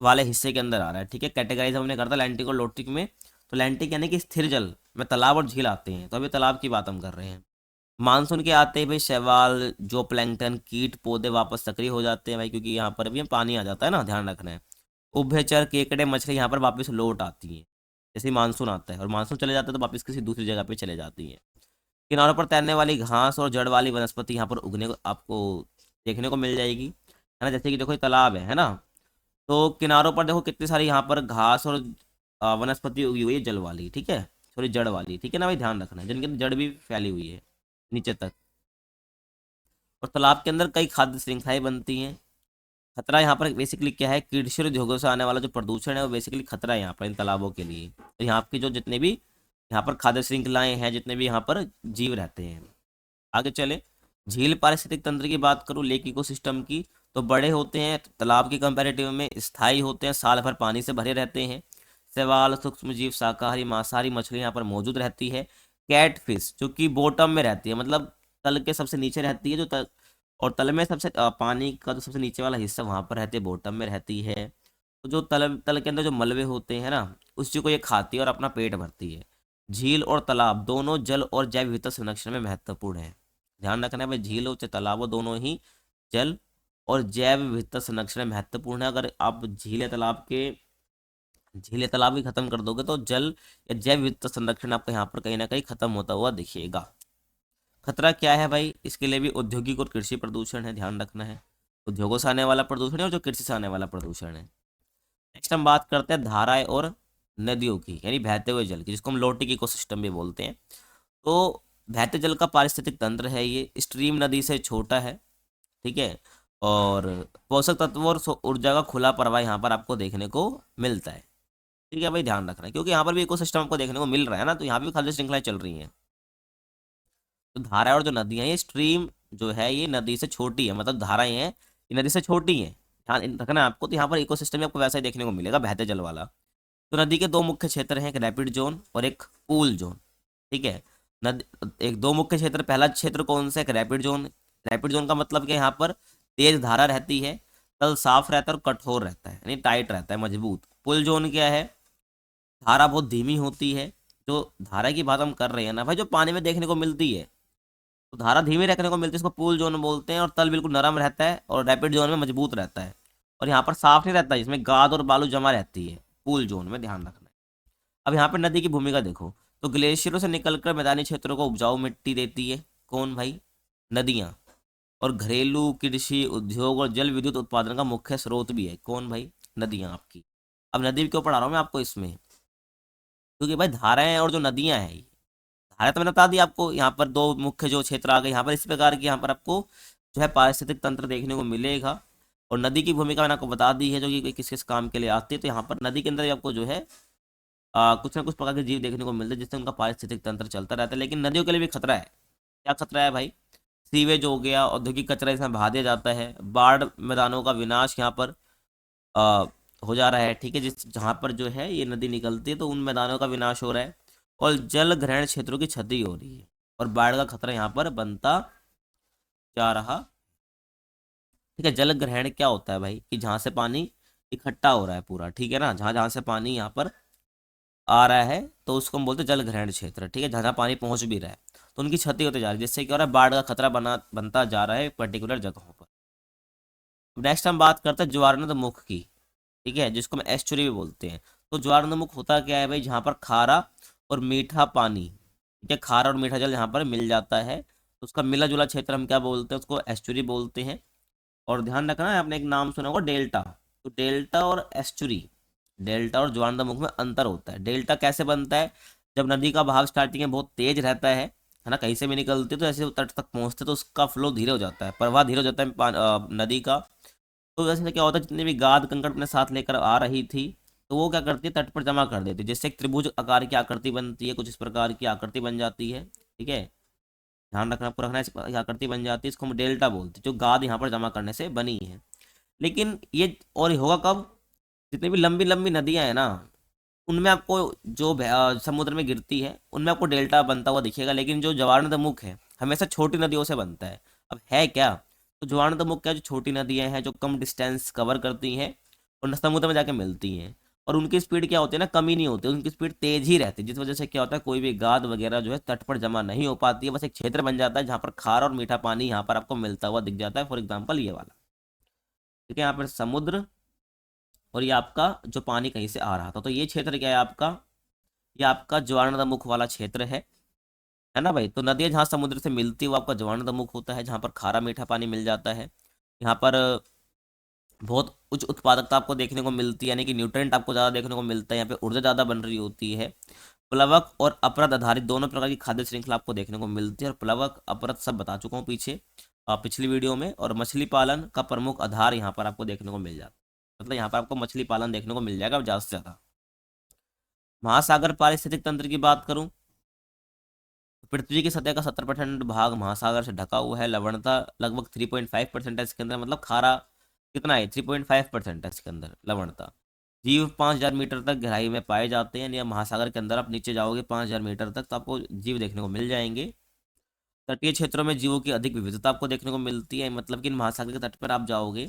वाले हिस्से के अंदर आ रहा है, ठीक है। कैटेगराइज हमने करता लैंटिक और लोटिक में। तो लैंटिक यानी कि स्थिर जल में तालाब और झील आते हैं, तो अभी तालाब की बात हम कर रहे हैं। मानसून के आते ही भाई शैवाल, जो प्लैंकटन, कीट पौधे वापस सक्रिय हो जाते हैं भाई, क्योंकि यहाँ पर भी पानी आ जाता है ना, ध्यान रखना है। उभयचर, केकड़े, मछली यहाँ पर वापस लौट आती हैं जैसे ही मानसून आता है, और मानसून चले जाता है तो वापस किसी दूसरी जगह पे चले जाती हैं। किनारों पर तैरने वाली घास और जड़ वाली वनस्पति यहाँ पर उगने को आपको देखने को मिल जाएगी, है ना। जैसे कि देखो ये तालाब है ना, तो किनारों पर देखो कितनी सारी यहाँ पर घास और वनस्पति उगी हुई है, जल वाली, ठीक है, सॉरी जड़ वाली, ठीक है ना भाई, ध्यान रखना है, जिनके अंदर जड़ भी फैली हुई है नीचे तक। और तालाब के अंदर कई खाद्य श्रृंखलाएं बनती हैं। खतरा यहाँ पर बेसिकली क्या है, कृषि और उद्योगों से आने वाला जो प्रदूषण है वो बेसिकली खतरा है यहाँ पर इन तालाबों के लिए। तो यहाँ की जो जितने भी यहाँ पर खाद्य श्रृंखलाएं हैं, जितने भी यहाँ पर जीव रहते हैं। आगे चले, झील पारिस्थितिक तंत्र की बात करूँ, लेक इकोसिस्टम की, तो बड़े होते हैं, तालाब के कंपैरेटिव में स्थायी होते हैं, साल भर पानी से भरे रहते हैं। शैवाल, सूक्ष्म जीव, शाकाहारी मांसाहारी मछली यहाँ पर मौजूद रहती है। कैट फिश जो कि बॉटम में रहती है, मतलब तल के सबसे नीचे रहती है, जो और तल में सबसे पानी का जो सबसे नीचे वाला हिस्सा वहां पर रहते बॉटम में रहती है। तो जो तल तल के अंदर जो मलबे होते हैं ना, उसी को ये खाती है और अपना पेट भरती है। झील और तालाब दोनों जल और जैव विविधता संरक्षण में महत्वपूर्ण है। ध्यान रखना है भाई, झील और तालाब वो दोनों ही जल और जैव विविधता संरक्षण में महत्वपूर्ण है। अगर आप झील या तालाब भी खत्म कर दोगे तो जल या जैव विविधता संरक्षण आपको यहाँ पर कहीं ना कहीं खत्म होता हुआ दिखेगा। खतरा क्या है भाई, इसके लिए भी औद्योगिक और कृषि प्रदूषण है, ध्यान रखना है। उद्योगों से आने वाला प्रदूषण है और जो कृषि से आने वाला प्रदूषण है। नेक्स्ट हम बात करते हैं धाराएं और नदियों की, यानी बहते हुए जल की, जिसको हम लोटिक इकोसिस्टम भी बोलते हैं। तो बहते जल का पारिस्थितिक तंत्र है ये, स्ट्रीम नदी से छोटा है, ठीक है। और पोषक तत्वों और ऊर्जा का खुला प्रवाह यहाँ पर आपको देखने को मिलता है। ठीक है भाई, ध्यान रखना है, क्योंकि यहाँ पर भी इकोसिस्टम आपको देखने को मिल रहा है ना, तो यहाँ भी खाद्य श्रृंखलाएं चल रही हैं। तो धारा और जो नदियां, ये स्ट्रीम जो है ये नदी से छोटी है, मतलब धाराएं हैं ये नदी से छोटी हैं, ध्यान रखना है आपको। तो यहाँ पर इकोसिस्टम आपको वैसा ही देखने को मिलेगा, बहते जल वाला। तो नदी के दो मुख्य क्षेत्र हैं, एक रैपिड जोन और एक पूल जोन, ठीक है। नदी एक दो मुख्य क्षेत्र, पहला क्षेत्र कौन सा है, एक रैपिड जोन। रैपिड जोन का मतलब कि यहाँ पर तेज धारा रहती है, तल साफ रहता है और कठोर रहता है, यानी टाइट रहता है, मजबूत। पुल जोन क्या है, धारा बहुत धीमी होती है। जो धारा की बात हम कर रहे हैं ना भाई, जो पानी में देखने को मिलती है, तो धारा धीमी रखने को मिलती है, इसको पूल जोन बोलते हैं। और तल बिल्कुल नरम रहता है और रैपिड जोन में मजबूत रहता है। और यहाँ पर साफ नहीं रहता है, इसमें गाद और बालू जमा रहती है पूल जोन में, ध्यान रखना है। अब यहाँ पर नदी की भूमिका देखो, तो ग्लेशियरों से निकलकर मैदानी क्षेत्रों को उपजाऊ मिट्टी देती है, कौन भाई, नदियाँ। और घरेलू कृषि उद्योग और जल विद्युत उत्पादन का मुख्य स्रोत भी है, कौन भाई, नदियाँ आपकी। अब नदी क्यों पढ़ा रहा हूँ मैं आपको इसमें, क्योंकि भाई धाराएं और जो नदियां हैं, धारा तो मैंने बता दी आपको, यहाँ पर दो मुख्य जो क्षेत्र आ गए, यहाँ पर इस प्रकार की यहाँ पर आपको जो है पारिस्थितिक तंत्र देखने को मिलेगा। और नदी की भूमिका मैंने आपको बता दी है, जो कि किस किस काम के लिए आती है। तो यहाँ पर नदी के अंदर आपको जो है कुछ ना कुछ प्रकार के जीव देखने को मिलते हैं, जिससे उनका पारिस्थितिक तंत्र चलता रहता है। लेकिन नदियों के लिए भी खतरा है। क्या खतरा है भाई, सीवेज हो गया, औद्योगिक कचरा इसमें बहा दिया जाता है, बाढ़ मैदानों का विनाश यहाँ पर आ, हो जा रहा है, ठीक है। जिस जहाँ पर जो है ये नदी निकलती है, तो उन मैदानों का विनाश हो रहा है और जल ग्रहण क्षेत्रों की क्षति हो रही है और बाढ़ का खतरा यहाँ पर बनता जा रहा। ठीक है, जल ग्रहण क्या होता है भाई, कि जहाँ से पानी इकट्ठा हो रहा है पूरा, ठीक है ना, जहाँ जहाँ से पानी यहाँ पर आ रहा है, तो उसको हम बोलते हैं जल ग्रहण क्षेत्र, ठीक है। जहाँ जहाँ पानी पहुँच भी रहा है, तो उनकी क्षति होती जा रही है, जिससे क्या हो रहा है, बाढ़ का खतरा बनता जा रहा है पर्टिकुलर जगहों पर। नेक्स्ट हम बात करते हैं ज्वारनद मुख की, ठीक है, जिसको हम एस्चुरी भी बोलते हैं। तो ज्वारनद मुख होता क्या है भाई, जहाँ पर खारा और मीठा पानी, ठीक है, खारा और मीठा जल यहाँ पर मिल जाता है, तो उसका मिला जुला क्षेत्र हम क्या बोलते हैं, उसको एस्चुरी बोलते हैं। और ध्यान रखना है, आपने एक नाम सुना होगा डेल्टा। तो डेल्टा और एस्चुरी, डेल्टा और ज्वारनद मुख में अंतर होता है। डेल्टा कैसे बनता है, जब नदी का बहाव स्टार्टिंग में बहुत तेज रहता है ना, कहीं से भी निकलती है, तो ऐसे तट तक पहुंचते तो उसका फ्लो धीरे हो जाता है, प्रवाह धीरे हो जाता है नदी का। तो वैसे क्या होता है, जितने भी गाद कंकड़ अपने साथ लेकर आ रही थी, तो वो क्या करती है, तट पर जमा कर देती है, जिससे एक त्रिभुज आकार की आकृति बनती है, कुछ इस प्रकार की आकृति बन जाती है, ठीक है। ध्यान रखना, पूरा रखना, इस आकृति बन जाती है, इसको हम डेल्टा बोलते हैं, जो गाद यहाँ पर जमा करने से बनी है। लेकिन ये और ये होगा कब, जितनी भी लंबी लंबी नदियां हैं ना, उनमें आपको जो समुद्र में गिरती है, उनमें आपको डेल्टा बनता हुआ दिखेगा। लेकिन जो ज्वारनद मुख है, हमेशा छोटी नदियों से बनता है। अब है क्या, तो ज्वारनद मुख क्या, जो छोटी नदियां हैं, जो कम डिस्टेंस कवर करती हैं और समुद्र में जाके मिलती हैं, और उनकी स्पीड क्या होती है ना, कमी नहीं होती, उनकी स्पीड तेज ही रहती है, जिस वजह से क्या होता है, कोई भी गाद वगैरह जो है तट पर जमा नहीं हो पाती है। बस एक क्षेत्र बन जाता है जहाँ पर खारा और मीठा पानी यहाँ पर आपको मिलता हुआ दिख जाता है, फॉर एग्जाम्पल ये वाला, ठीक है। यहाँ पर समुद्र और ये आपका जो पानी कहीं से आ रहा था, तो ये क्षेत्र क्या है आपका, ये आपका ज्वारनद मुख वाला क्षेत्र है ना भाई। तो नदियाँ जहाँ समुद्र से मिलती है वो आपका ज्वारनद मुख होता है, जहाँ पर खारा मीठा पानी मिल जाता है। यहाँ पर बहुत उच्च उत्पादकता आपको देखने को मिलती है, यानी कि न्यूट्रेंट आपको ज़्यादा देखने को मिलता है, यहाँ पे ऊर्जा ज़्यादा बन रही होती है। प्लवक और अपरद आधारित दोनों प्रकार की खाद्य श्रृंखला आपको देखने को मिलती है, और प्लवक अपरद सब बता चुका हूँ पीछे पिछली वीडियो में। और मछली पालन का प्रमुख आधार यहाँ पर आपको देखने को मिल जाता है, मतलब यहाँ पर आपको मछली पालन देखने को मिल जाएगा ज़्यादा से ज़्यादा। महासागर पारिस्थितिक तंत्र की बात करूँ, पृथ्वी की सतह का 70% भाग महासागर से ढका हुआ है, लवणता लगभग 3.5% है इसके अंदर, मतलब खारा कितना है, 3.5% है इसके अंदर लवणता। जीव 5,000 मीटर तक गहराई में पाए जाते हैं, या महासागर के अंदर आप नीचे जाओगे 5,000 मीटर तक, तो आपको जीव देखने को मिल जाएंगे। तटीय क्षेत्रों में जीवों की अधिक विविधता आपको देखने को मिलती है, मतलब कि इन महासागर के तट पर आप जाओगे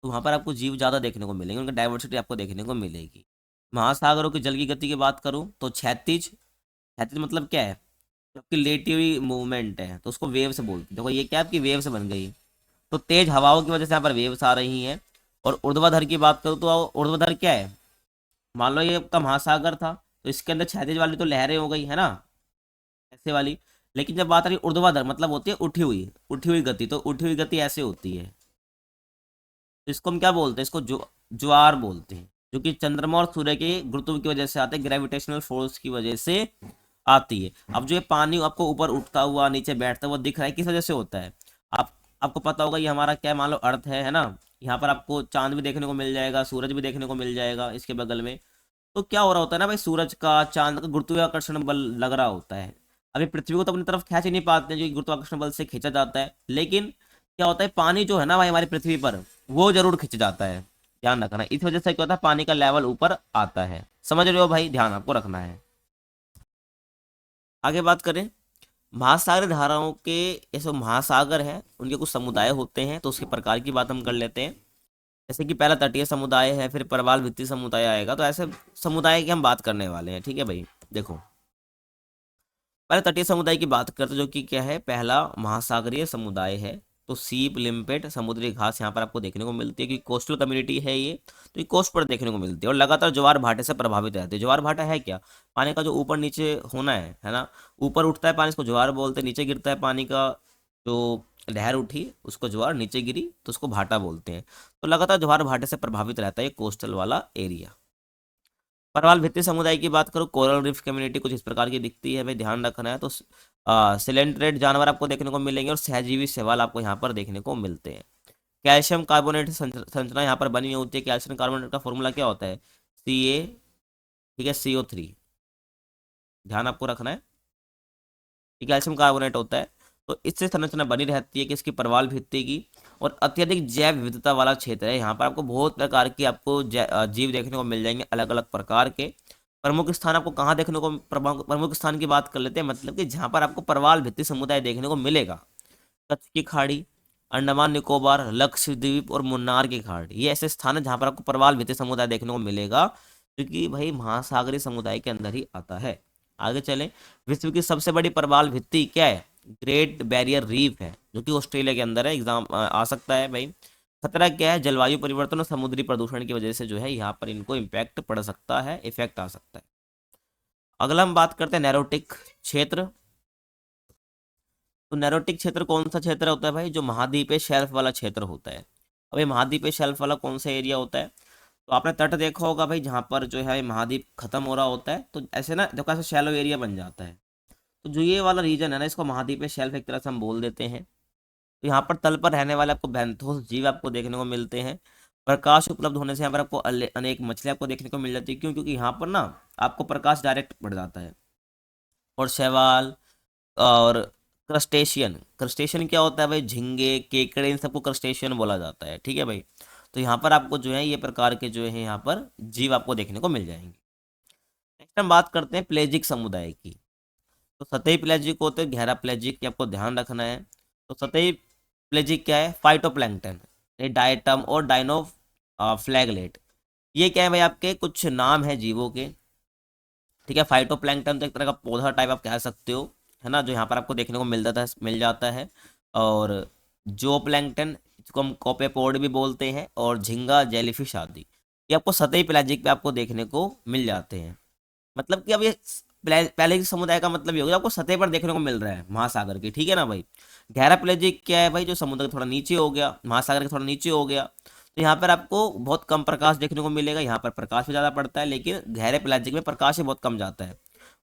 तो वहाँ पर आपको जीव ज़्यादा देखने को मिलेंगे, उनकी डाइवर्सिटी आपको देखने को मिलेगी। महासागरों की जल की गति की बात करूँ तो क्षैतिज, क्षैतिज मतलब क्या है, आपकी लेटी हुई मूवमेंट है तो उसको वेव से बोलते हैं। देखो ये क्या आपकी वेव से बन गई, तो तेज हवाओं की वजह से यहाँ पर वेव्स आ रही हैं। और ऊर्ध्वाधर की बात करूँ तो ऊर्ध्वाधर क्या है, मान लो ये आपका महासागर था तो इसके अंदर क्षैतिज वाली तो लहरें हो गई है ना, ऐसे वाली। लेकिन जब बात आ रही ऊर्ध्वाधर मतलब होती है उठी हुई गति, तो उठी हुई गति ऐसे होती है, तो इसको हम क्या बोलते हैं, इसको ज्वार बोलते हैं, जो कि चंद्रमा और सूर्य के गुरुत्व की वजह से आते हैं, ग्रेविटेशनल फोर्स की वजह से आती है। अब जो ये पानी आपको ऊपर उठता हुआ नीचे बैठता हुआ दिख रहा है किस वजह से होता है, आप आपको पता होगा ये हमारा क्या है, मान लो अर्थ है ना, यहाँ पर आपको चांद भी देखने को मिल जाएगा, सूरज भी देखने को मिल जाएगा इसके बगल में। तो क्या हो रहा होता है ना भाई, सूरज का चांद का गुरुत्वाकर्षण बल लग रहा होता है। अभी पृथ्वी को तो अपनी तरफ खींच ही नहीं पाते हैं, जो कि गुरुत्वाकर्षण बल से खींचा जाता है, लेकिन क्या होता है पानी जो है ना भाई हमारी पृथ्वी पर वो जरूर खिंच जाता है, ध्यान रखना। इस वजह से क्या होता है पानी का लेवल ऊपर आता है, समझ रहे हो भाई, ध्यान आपको रखना है। आगे बात करें महासागर धाराओं के, ऐसे महासागर हैं उनके कुछ समुदाय होते हैं, तो उसके प्रकार की बात हम कर लेते हैं। जैसे कि पहला तटीय समुदाय है, फिर प्रवाल भित्ति समुदाय आएगा, तो ऐसे समुदाय की हम बात करने वाले हैं, ठीक है भाई। देखो पहले तटीय समुदाय की बात करते हैं, जो कि क्या है, पहला महासागरीय समुदाय है। तो सीप, लिम्पेट, समुद्री घास यहाँ पर आपको देखने को मिलती है, कि कोस्टल कम्युनिटी है ये, तो ये कोस्ट पर देखने को मिलती है और लगातार ज्वार भाटे से प्रभावित रहती है। ज्वार भाटा है क्या, पानी का जो ऊपर नीचे होना है ना, ऊपर उठता है पानी इसको ज्वार बोलते हैं, नीचे गिरता है पानी का जो लहर उठी उसको ज्वार, नीचे गिरी तो उसको भाटा बोलते हैं। तो लगातार ज्वार भाटे से प्रभावित रहता है कोस्टल वाला एरिया। परवाल भित्ति समुदाय की बात करो, कोरल रीफ कम्युनिटी कुछ इस प्रकार की दिखती है भाई, ध्यान रखना है। तो सिलेंट्रेट जानवर आपको देखने को मिलेंगे और सहजीवी शैवाल आपको यहाँ पर देखने को मिलते हैं। कैल्शियम कार्बोनेट संरचना यहाँ पर बनी होती है। कैल्शियम कार्बोनेट का फॉर्मूला क्या होता है, Ca, ठीक है, CO3, ध्यान आपको रखना है, ये कैल्शियम कार्बोनेट होता है। तो इससे संरचना बनी रहती है कि इसकी परवाल भित्ति की। और अत्यधिक जैव विविधता वाला क्षेत्र है, यहाँ पर आपको बहुत प्रकार की आपको जीव देखने को मिल जाएंगे, अलग अलग प्रकार के। प्रमुख स्थान आपको कहाँ देखने को, प्रमुख स्थान की बात कर लेते हैं, मतलब कि जहाँ पर आपको परवाल भित्ति समुदाय देखने को मिलेगा, कच्छ की खाड़ी, अंडमान निकोबार, लक्षद्वीप और मुन्नार की खाड़ी, ये ऐसे स्थान है जहाँ पर आपको परवाल भित्ति समुदाय देखने को मिलेगा, क्योंकि भाई महासागरीय समुदाय के अंदर ही आता है। आगे चलें, विश्व की सबसे बड़ी परवाल भित्ति क्या है, ग्रेट बैरियर रीफ है, जो कि ऑस्ट्रेलिया के अंदर है, एग्जाम आ सकता है भाई। खतरा क्या है, जलवायु परिवर्तन और समुद्री प्रदूषण की वजह से जो है यहाँ पर इनको इम्पैक्ट पड़ सकता है, इफेक्ट आ सकता है। अगला हम बात करते हैं नैरोटिक क्षेत्र। तो नैरोटिक क्षेत्र कौन सा क्षेत्र होता है भाई, जो महाद्वीपीय शेल्फ वाला क्षेत्र होता है। अब ये महाद्वीपीय शेल्फ वाला कौन सा एरिया होता है, तो आपने तट देखा होगा भाई, जहाँ पर जो है महाद्वीप खत्म हो रहा होता है, तो ऐसे ना देखो ऐसे शैलो एरिया बन जाता है। तो जो ये वाला रीजन है ना, इसको महाद्वीपीय शेल्फ एक तरह से हम बोल देते हैं। तो यहाँ पर तल पर रहने वाले आपको बेंथोस जीव आपको देखने को मिलते हैं। प्रकाश उपलब्ध होने से यहाँ पर आपको अनेक मछलियाँ आपको देखने को मिल जाती है, क्यों, क्योंकि यहाँ पर ना आपको प्रकाश डायरेक्ट पड़ जाता है। और शैवाल और क्रस्टेशियन, क्रस्टेशियन क्या होता है भाई, झींगे, केकड़े, इन सबको क्रस्टेशियन बोला जाता है, ठीक है भाई। तो यहाँ पर आपको जो है ये प्रकार के जो है यहाँ पर जीव आपको देखने को मिल जाएंगे। नेक्स्ट हम बात करते हैं प्लेजिक समुदाय की। तो सतही प्लेजिक होते हैं, गहरा प्लेजिक, की आपको ध्यान रखना है। तो सतही प्लेजिक क्या है, फाइटोप्लैंक्टन, ये डायटम और डाइनो फ्लैगलेट, ये क्या है भाई, आपके कुछ नाम है जीवों के, ठीक है। फाइटोप्लैंक्टन तो एक तरह का पौधा टाइप आप कह सकते हो, है ना, जो यहाँ पर आपको देखने को मिल जाता है। और जो प्लैंक्टन, जिसको हम कॉपेपोड भी बोलते हैं, और झींगा, जेलीफिश आदि, ये आपको सतही प्लाजिक पे आपको देखने को मिल जाते हैं। मतलब कि अब ये पैलेजिक समुदाय का मतलब ये हो गया आपको सतह पर देखने को मिल रहा है महासागर की, ठीक है ना भाई। गहरा प्लेजिक क्या है भाई, जो समुद्र के थोड़ा नीचे हो गया, महासागर के थोड़ा नीचे हो गया, तो यहाँ पर आपको बहुत कम प्रकाश देखने को मिलेगा, यहाँ पर प्रकाश भी ज़्यादा पड़ता है, लेकिन गहरे प्लाजिक में प्रकाश ही बहुत कम जाता है।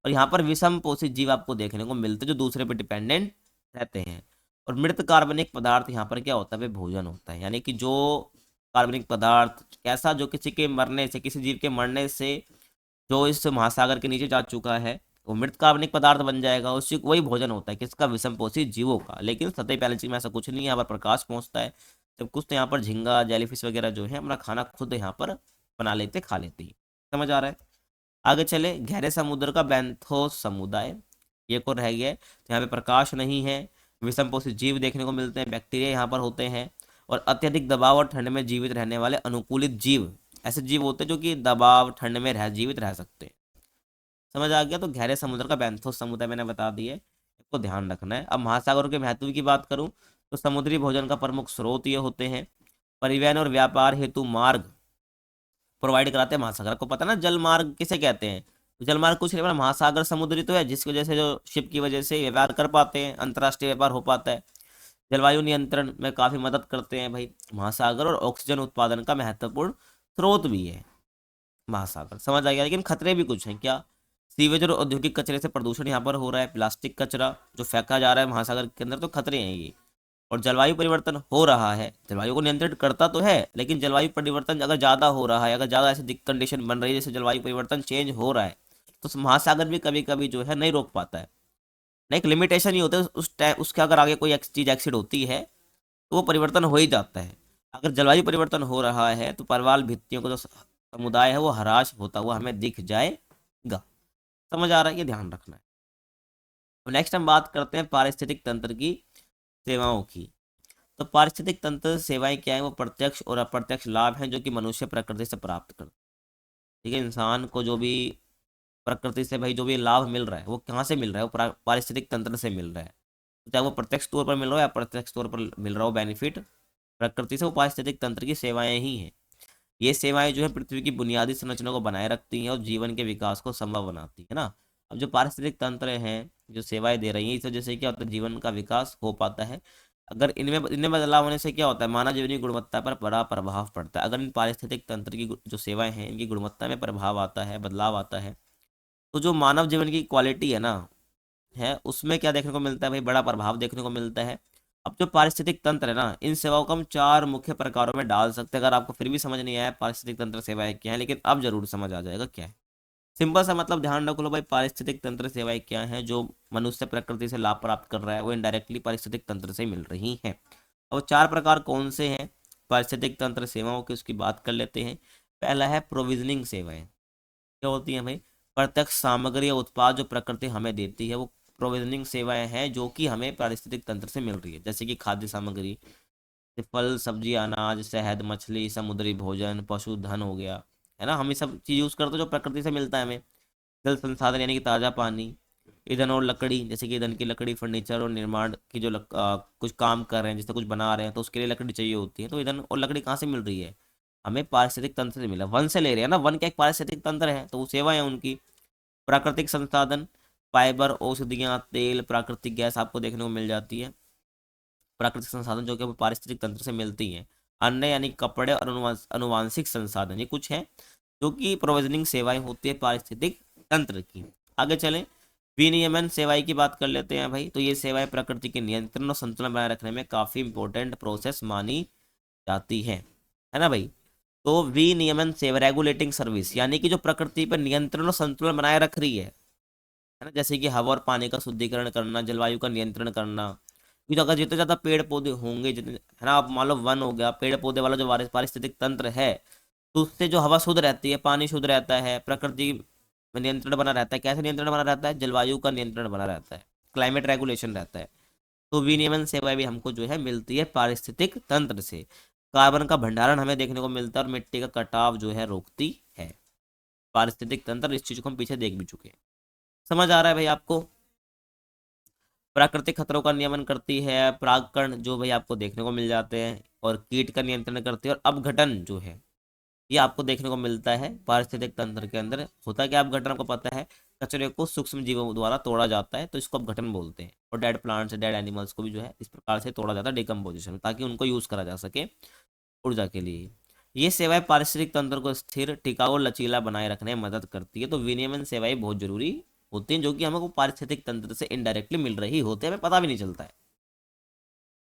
और यहाँ पर विषम पोषित जीव आपको देखने को मिलते हैं, जो दूसरे पर डिपेंडेंट रहते हैं। और मृत कार्बनिक पदार्थ यहाँ पर क्या होता है भाई, भोजन होता है, यानी कि जो कार्बनिक पदार्थ कैसा, जो किसी के मरने से, किसी जीव के मरने से जो इस महासागर के नीचे जा चुका है, वो मृत कार्बनिक पदार्थ बन जाएगा, उसी वही भोजन होता है किसका, विषम पोषित जीवों का। लेकिन सतही पैलेजिक में ऐसा कुछ नहीं है, यहाँ पर प्रकाश पहुंचता है जब कुछ, तो यहाँ पर झींगा, जेलीफिश वगैरह जो है अपना खाना खुद यहाँ पर बना लेते, खा लेती है, समझ आ रहा है। आगे चले, गहरे समुद्र का बेंथोस समुदाय, ये को रह गया है, तो यहाँ पे प्रकाश नहीं है, विषम पोषित जीव देखने को मिलते हैं, बैक्टीरिया यहाँ पर होते हैं। और अत्यधिक दबाव और ठंड में जीवित रहने वाले अनुकूलित जीव, ऐसे जीव होते हैं जो कि दबाव ठंड में जीवित रह सकते हैं। समझ आ गया। तो गहरे समुद्र का बेंथोस समुदाय मैंने बता दिया है, इसको ध्यान रखना है। अब महासागरों के महत्व की बात करूं तो समुद्री भोजन का प्रमुख स्रोत ये होते हैं। परिवहन और व्यापार हेतु मार्ग प्रोवाइड कराते हैं महासागर। आपको पता है ना जल मार्ग किसे कहते हैं? तो जल मार्ग कुछ नहीं, मतलब महासागर समुद्री तो है, जिसकी वजह से जो शिप की वजह से व्यापार कर पाते हैं, अंतर्राष्ट्रीय व्यापार हो पाता है। जलवायु नियंत्रण में काफी मदद करते हैं भाई महासागर, और ऑक्सीजन उत्पादन का महत्वपूर्ण स्रोत भी है महासागर। समझ आ गया। लेकिन खतरे भी कुछ हैं क्या? सीवेज और औद्योगिक कचरे से प्रदूषण यहाँ पर हो रहा है, प्लास्टिक कचरा जो फेंका जा रहा है महासागर के अंदर, तो खतरे हैं ये। और जलवायु परिवर्तन हो रहा है, जलवायु को नियंत्रित करता तो है, लेकिन जलवायु परिवर्तन अगर ज़्यादा हो रहा है, अगर ज़्यादा ऐसी कंडीशन बन रही है जैसे जलवायु परिवर्तन चेंज हो रहा है, तो महासागर भी कभी कभी जो है नहीं रोक पाता है। नहीं, एक लिमिटेशन ही होता है उस टाइम, उसके अगर आगे कोई चीज़ एक्सीड होती है तो वो परिवर्तन हो ही जाता है। अगर जलवायु परिवर्तन हो रहा है तो परवाल भित्तियों का जो समुदाय है वो हराश होता हुआ हमें दिख जाएगा। समझ आ रहा है? ये ध्यान रखना है। नेक्स्ट हम बात करते हैं पारिस्थितिक तंत्र की सेवाओं की। तो पारिस्थितिक तंत्र सेवाएं क्या है? वो प्रत्यक्ष और अप्रत्यक्ष लाभ हैं जो कि मनुष्य प्रकृति से प्राप्त करता है। ठीक है, इंसान को जो भी प्रकृति से भाई जो भी लाभ मिल रहा है वो कहाँ से मिल रहा है? वो पारिस्थितिक तंत्र से मिल रहा है। तो चाहे वो प्रत्यक्ष तौर पर मिल रहा हो या अप्रत्यक्ष तौर पर मिल रहा हो बेनिफिट प्रकृति से, वो पारिस्थितिक तंत्र की सेवाएं ही हैं। ये सेवाएं जो है पृथ्वी की बुनियादी संरचना को बनाए रखती हैं और जीवन के विकास को संभव बनाती है ना। अब जो पारिस्थितिक तंत्र हैं जो सेवाएं दे रही हैं, इस वजह से क्या होता है? जीवन का विकास हो पाता है। अगर इनमें बदलाव होने से क्या होता है? मानव जीवन की गुणवत्ता पर बड़ा प्रभाव पड़ता है। अगर इन पारिस्थितिक तंत्र की जो सेवाएं हैं इनकी गुणवत्ता में प्रभाव आता है, बदलाव आता है, तो जो मानव जीवन की क्वालिटी है ना, है उसमें क्या देखने को मिलता है भाई? बड़ा प्रभाव देखने को मिलता है। अब जो पारिस्थितिक तंत्र है ना, इन सेवाओं को हम 4 मुख्य प्रकारों में डाल सकते हैं। अगर आपको फिर भी समझ नहीं आया पारिस्थितिक तंत्र सेवाएं क्या है, लेकिन अब जरूर समझ आ जाएगा क्या है। सिंपल सा मतलब ध्यान रख लो भाई, पारिस्थितिक तंत्र सेवाएं क्या हैं? जो मनुष्य प्रकृति से लाभ प्राप्त कर रहा है वो इनडायरेक्टली पारिस्थितिक तंत्र से मिल रही हैं। और 4 प्रकार कौन से हैं पारिस्थितिक तंत्र सेवाओं की, उसकी बात कर लेते हैं। पहला है प्रोविजनिंग सेवाएं। क्या होती हैं भाई? प्रत्यक्ष सामग्री या उत्पाद जो प्रकृति हमें देती है वो प्रोविजनिंग सेवाएं हैं जो कि हमें पारिस्थितिक तंत्र से मिल रही है। जैसे कि खाद्य सामग्री, जैसे फल सब्जी अनाज शहद मछली समुद्री भोजन पशुधन हो गया, है ना। हम ये सब चीज़ यूज़ करते हैं जो प्रकृति से मिलता है हमें। जल संसाधन यानी कि ताज़ा पानी, ईंधन और लकड़ी, जैसे कि ईंधन की लकड़ी फर्नीचर और निर्माण की जो कुछ काम कर रहे हैं, जैसे कुछ बना रहे हैं तो उसके लिए लकड़ी चाहिए होती है। तो ईंधन और लकड़ी कहाँ से मिल रही है? हमें पारिस्थितिक तंत्र से मिला, वन से ले रहे हैं ना, वन का एक पारिस्थितिक तंत्र है, तो वो सेवा है उनकी। प्राकृतिक संसाधन, फाइबर औषधियाँ तेल प्राकृतिक गैस आपको देखने को मिल जाती है। प्राकृतिक संसाधन जो कि वो पारिस्थितिक तंत्र से मिलती हैं। अन्य यानी कपड़े और अनुवांशिक संसाधन, ये कुछ है जो कि प्रोविजनिंग सेवाएं होती है पारिस्थितिक तंत्र की। आगे चलें, विनियमन सेवाएं की बात कर लेते हैं भाई। तो ये सेवाएं प्रकृति के नियंत्रण और संतुलन बनाए रखने में काफ़ी इंपॉर्टेंट प्रोसेस मानी जाती है ना भाई। तो विनियमन सेवा रेगुलेटिंग सर्विस यानी कि जो प्रकृति पर नियंत्रण और संतुलन बनाए रख रही है ना, जैसे कि हवा और पानी का शुद्धिकरण करना, जलवायु का नियंत्रण करना। क्योंकि अगर जितने ज़्यादा पेड़ पौधे होंगे, जितने, है ना, आप मान लो वन हो गया, पेड़ पौधे वाला जो पारिस्थितिक तंत्र है, तो उससे जो हवा शुद्ध रहती है, पानी शुद्ध रहता है, प्रकृति में नियंत्रण बना रहता है। कैसे नियंत्रण बना रहता है? जलवायु का नियंत्रण बना रहता है, क्लाइमेट रेगुलेशन रहता है। तो विनियमन सेवा भी हमको जो है मिलती है पारिस्थितिक तंत्र से। कार्बन का भंडारण हमें देखने को मिलता है और मिट्टी का कटाव जो है रोकती है पारिस्थितिक तंत्र। इस चीज को हम पीछे देख भी चुके हैं। समझ आ रहा है भाई आपको? प्राकृतिक खतरों का नियमन करती है, परागकण जो भाई आपको देखने को मिल जाते हैं, और कीट का नियंत्रण करती है, और अपघटन जो है ये आपको देखने को मिलता है पारिस्थितिक तंत्र के अंदर। होता है क्या अपघटन? आपको पता है, कचरे को सूक्ष्म जीवों द्वारा तोड़ा जाता है, तो इसको अपघटन बोलते हैं। और डेड प्लांट्स डेड एनिमल्स को भी जो है इस प्रकार से तोड़ा जाता है डिकम्पोजिशन में, ताकि उनको यूज करा जा सके ऊर्जा के लिए। ये सेवाएं पारिस्थितिक तंत्र को स्थिर टिकाऊ और लचीला बनाए रखने में मदद करती है। तो विनियमन सेवाएं बहुत जरूरी होती हैं जो कि हमको पारिस्थितिक तंत्र से इनडायरेक्टली मिल रही होती है, हमें पता भी नहीं चलता है।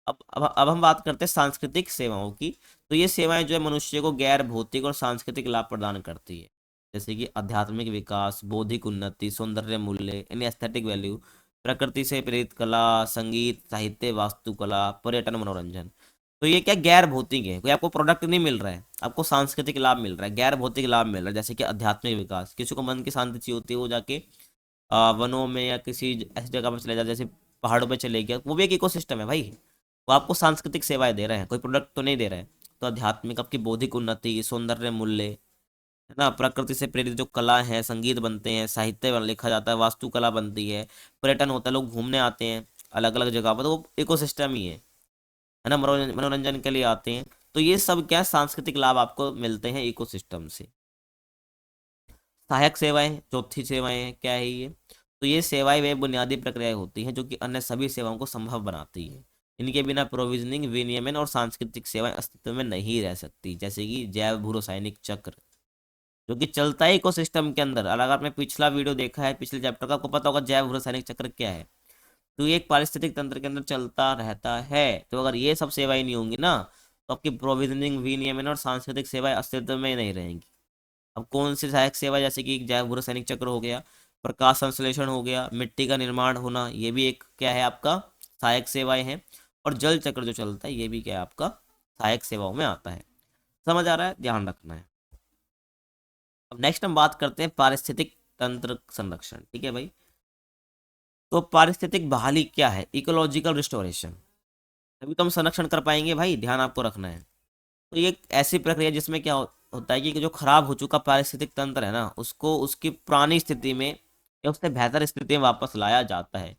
अब हम बात करते हैं सांस्कृतिक सेवाओं की। तो ये सेवाएं जो है मनुष्य को गैर भौतिक और सांस्कृतिक लाभ प्रदान करती है, जैसे कि आध्यात्मिक विकास, बौद्धिक उन्नति, सौंदर्य मूल्य यानी एस्थेटिक वैल्यू, प्रकृति से प्रेरित कला, संगीत साहित्य, वास्तुकला, पर्यटन, मनोरंजन। तो ये क्या गैर भौतिक है? कोई आपको प्रोडक्ट नहीं मिल रहा है, आपको सांस्कृतिक लाभ मिल रहा है, गैर भौतिक लाभ मिल रहा है। जैसे कि आध्यात्मिक विकास, किसी को मन की शांति चाहिए होती है वो जाके वनों में या किसी ऐसी जगह पर चले जाए, जैसे पहाड़ों पे चले गया, वो भी एक इकोसिस्टम है भाई। वो आपको सांस्कृतिक सेवाएं दे रहे हैं, कोई प्रोडक्ट तो नहीं दे रहे हैं। तो आध्यात्मिक, आपकी बौद्धिक उन्नति, सौंदर्य मूल्य, है ना, प्रकृति से प्रेरित जो कला है, संगीत बनते हैं, साहित्य लिखा जाता है, वास्तुकला बनती है, पर्यटन होता है, लोग घूमने आते हैं अलग अलग जगह पर, तो वो इकोसिस्टम ही है ना, मनोरंजन के लिए आते हैं। तो ये सब क्या है, सांस्कृतिक लाभ आपको मिलते हैं इकोसिस्टम से। सहायक सेवाएं, चौथी सेवाएं क्या है ये? तो ये सेवाएं वे बुनियादी प्रक्रियाएं होती हैं जो कि अन्य सभी सेवाओं को संभव बनाती है। इनके बिना प्रोविजनिंग, विनियमन और सांस्कृतिक सेवाएं अस्तित्व में नहीं रह सकती, जैसे कि जैव भू रासायनिक चक्र, जो कि चलता है इकोसिस्टम के अंदर। अगर आपने पिछला वीडियो देखा है, पिछले चैप्टर का, आपको पता होगा जैव भू रासायनिक चक्र क्या है। तो ये एक पारिस्थितिक तंत्र के अंदर चलता रहता है। तो अगर ये सब सेवाएं नहीं होंगी ना, तो आपकी प्रोविजनिंग, विनियमन और सांस्कृतिक सेवाएं अस्तित्व में नहीं रहेंगी। अब कौन सी सहायक सेवा, जैसे कि जैव भू रासायनिक चक्र हो गया, प्रकाश संश्लेषण हो गया, मिट्टी का निर्माण होना, ये भी एक क्या है आपका सहायक सेवाएं हैं। और जल चक्र जो चलता है, ये भी क्या है आपका सहायक सेवाओं में आता है। समझ आ रहा है, ध्यान रखना है। अब नेक्स्ट हम बात करते हैं पारिस्थितिक तंत्र संरक्षण। ठीक है भाई, तो पारिस्थितिक बहाली क्या है? इकोलॉजिकल रिस्टोरेशन, तभी तो हम संरक्षण कर पाएंगे भाई, ध्यान आपको रखना है। तो ये एक ऐसी प्रक्रिया जिसमें क्या होता है कि जो खराब हो चुका पारिस्थितिक तंत्र है ना, उसको उसकी पुरानी स्थिति में या उससे बेहतर स्थिति में वापस लाया जाता है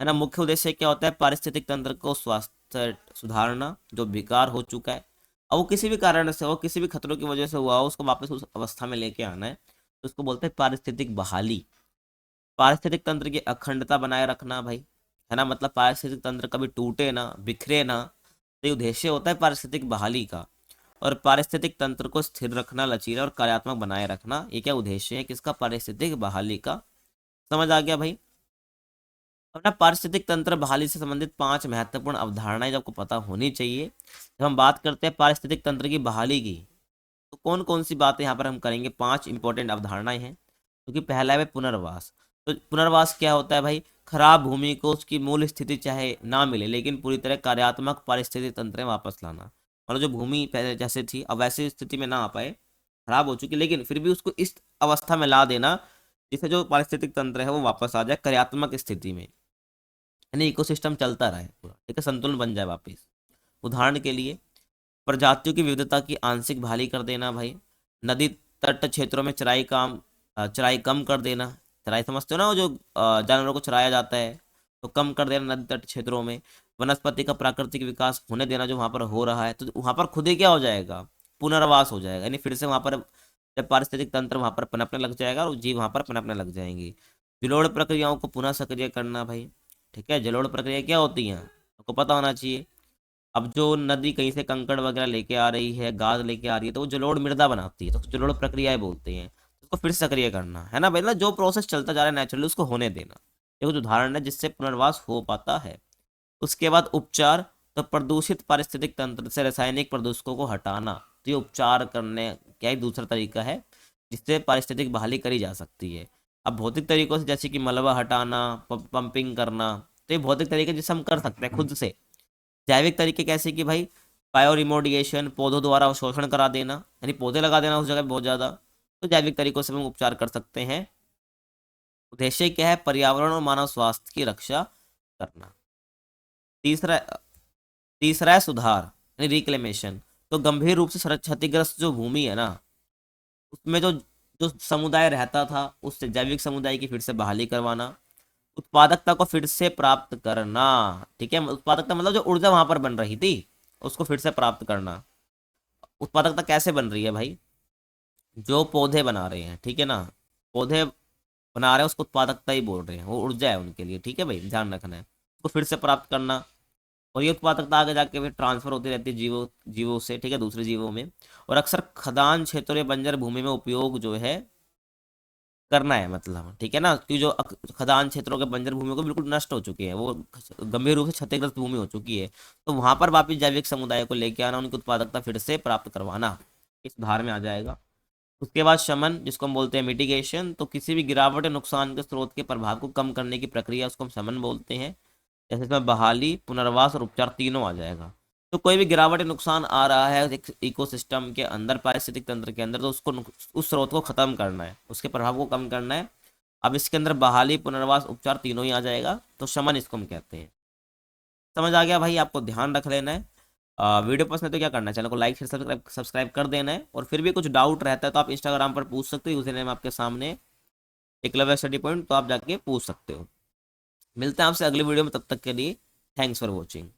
ना। मुख्य उद्देश्य क्या होता है? पारिस्थितिक तंत्र को स्वास्थ्य सुधारना, जो बेकार हो चुका है, और वो किसी भी कारण से हो, किसी भी खतरों की वजह से हुआ हो, उसको वापस उस अवस्था में लेके आना है। तो उसको बोलते हैं पारिस्थितिक बहाली। पारिस्थितिक तंत्र की अखंडता बनाए रखना भाई, है ना, मतलब पारिस्थितिक तंत्र कभी टूटे ना, बिखरे ना। तो ये उद्देश्य होता है पारिस्थितिक बहाली का। और पारिस्थितिक तंत्र को स्थिर रखना, लचीला और कार्यात्मक बनाए रखना, ये क्या उद्देश्य है किसका? पारिस्थितिक बहाली का। समझ आ गया भाई? अब ना पारिस्थितिक तंत्र बहाली से संबंधित 5 महत्वपूर्ण अवधारणाएं जो आपको पता होनी चाहिए। जब हम बात करते हैं पारिस्थितिक तंत्र की बहाली की, तो कौन कौन सी बातें यहाँ पर हम करेंगे? 5 इंपॉर्टेंट अवधारणाएं हैं। क्योंकि पहला है पुनर्वास। तो पुनर्वास क्या होता है भाई? खराब भूमि को उसकी मूल स्थिति चाहे ना मिले, लेकिन पूरी तरह कार्यात्मक पारिस्थितिक तंत्र में वापस लाना। मतलब जो भूमि पहले जैसे थी, अब वैसी स्थिति में ना आ पाए, खराब हो चुकी, लेकिन फिर भी उसको इस अवस्था में ला देना जिससे जो पारिस्थितिक तंत्र है वो वापस आ जाए कार्यात्मक स्थिति में, यानी इकोसिस्टम चलता रहे पूरा, ठीक है, संतुलन बन जाए वापस। उदाहरण के लिए प्रजातियों की विविधता की आंशिक बहाली कर देना भाई। नदी तट क्षेत्रों में चराई कम कर देना। चराई समझते हो ना, वो जो जानवरों को चराया जाता है, तो कम कर देना नदी तट क्षेत्रों में। वनस्पति का प्राकृतिक विकास होने देना, जो वहाँ पर हो रहा है, तो वहाँ पर खुद ही क्या हो जाएगा? पुनर्वास हो जाएगा, यानी फिर से वहाँ पर जब पारिस्थितिक तंत्र वहाँ पर पनपने लग जाएगा और जीव वहाँ पर पनपने लग जाएंगी। जलोढ़ प्रक्रियाओं को पुनः सक्रिय करना भाई। ठीक है, जलोढ़ प्रक्रिया क्या होती हैं आपको पता होना चाहिए। अब जो नदी कहीं से कंकड़ वगैरह लेके आ रही है, गाद लेके आ रही है, तो वो जलोढ़ मृदा बनाती है, तो जलोढ़ प्रक्रियाएं बोलते हैं। उसको फिर से सक्रिय करना, है ना, मतलब जो प्रोसेस चलता जा रहा है नेचुरली, उसको होने देना। ये कुछ उदाहरण है जिससे पुनर्वास हो पाता है। उसके बाद उपचार, तो प्रदूषित पारिस्थितिक तंत्र से रासायनिक प्रदूषकों को हटाना। तो ये उपचार करने क्या एक दूसरा तरीका है जिससे पारिस्थितिक बहाली करी जा सकती है। अब भौतिक तरीकों से, जैसे कि मलबा हटाना, पंपिंग करना, तो ये भौतिक तरीके जिससे हम कर सकते हैं खुद से। जैविक तरीके कैसे कि भाई बायो रिमोडिएशन, पौधों द्वारा अवशोषण करा देना, यानी पौधे लगा देना उस जगह पे बहुत ज़्यादा। तो जैविक तरीकों से हम उपचार कर सकते हैं। उद्देश्य क्या है? पर्यावरण और मानव स्वास्थ्य की रक्षा करना। तीसरा तीसरा है सुधार, यानी रिक्लेमेशन। तो गंभीर रूप से क्षतिग्रस्त जो भूमि है ना, उसमें जो जो समुदाय रहता था, उससे जैविक समुदाय की फिर से बहाली करवाना। उत्पादकता को फिर से प्राप्त करना। ठीक है, उत्पादकता मतलब जो ऊर्जा वहां पर बन रही थी, उसको फिर से प्राप्त करना। उत्पादकता कैसे बन रही है भाई? जो पौधे बना रहे हैं, ठीक है ना, पौधे बना रहे हैं, उसको उत्पादकता ही बोल रहे हैं, वो ऊर्जा है उनके लिए। ठीक है भाई, ध्यान रखना है, उसको फिर से प्राप्त करना। और ये उत्पादकता आगे जाके फिर ट्रांसफर होती रहती है जीवों जीवों से, ठीक है, दूसरे जीवों में। और अक्सर खदान क्षेत्रों या बंजर भूमि में उपयोग जो है करना है, मतलब ठीक है ना, कि जो खदान क्षेत्रों के बंजर भूमि को बिल्कुल नष्ट हो चुकी है, वो गंभीर रूप से क्षतिग्रस्त भूमि हो चुकी है, तो वहां पर वापिस जैविक समुदाय को लेके आना, उनकी उत्पादकता फिर से प्राप्त करवाना, इस सुधार में आ जाएगा। उसके बाद शमन, जिसको हम बोलते हैं मिटिगेशन, तो किसी भी गिरावट या नुकसान के स्रोत के प्रभाव को कम करने की प्रक्रिया, उसको हम शमन बोलते हैं। जैसे इसमें बहाली, पुनर्वास और उपचार तीनों आ जाएगा। तो कोई भी गिरावट या नुकसान आ रहा है एक इकोसिस्टम के अंदर, पारिस्थितिक तंत्र के अंदर, तो उसको उस स्रोत को खत्म करना है, उसके प्रभाव को कम करना है। अब इसके अंदर बहाली, पुनर्वास, उपचार तीनों ही आ जाएगा, तो शमन इसको हम कहते हैं। समझ आ गया भाई? आपको ध्यान रख लेना है। वीडियो पसंद है तो क्या करना है, चैनल को लाइक शेयर सब्सक्राइब कर देना है। और फिर भी कुछ डाउट रहता है तो आप इंस्टाग्राम पर पूछ सकते हो, यूजर नेम आपके सामने एकलव्य स्टडी पॉइंट, तो आप जाके पूछ सकते हो। मिलते हैं आपसे अगली वीडियो में, तब तक के लिए थैंक्स फॉर वॉचिंग।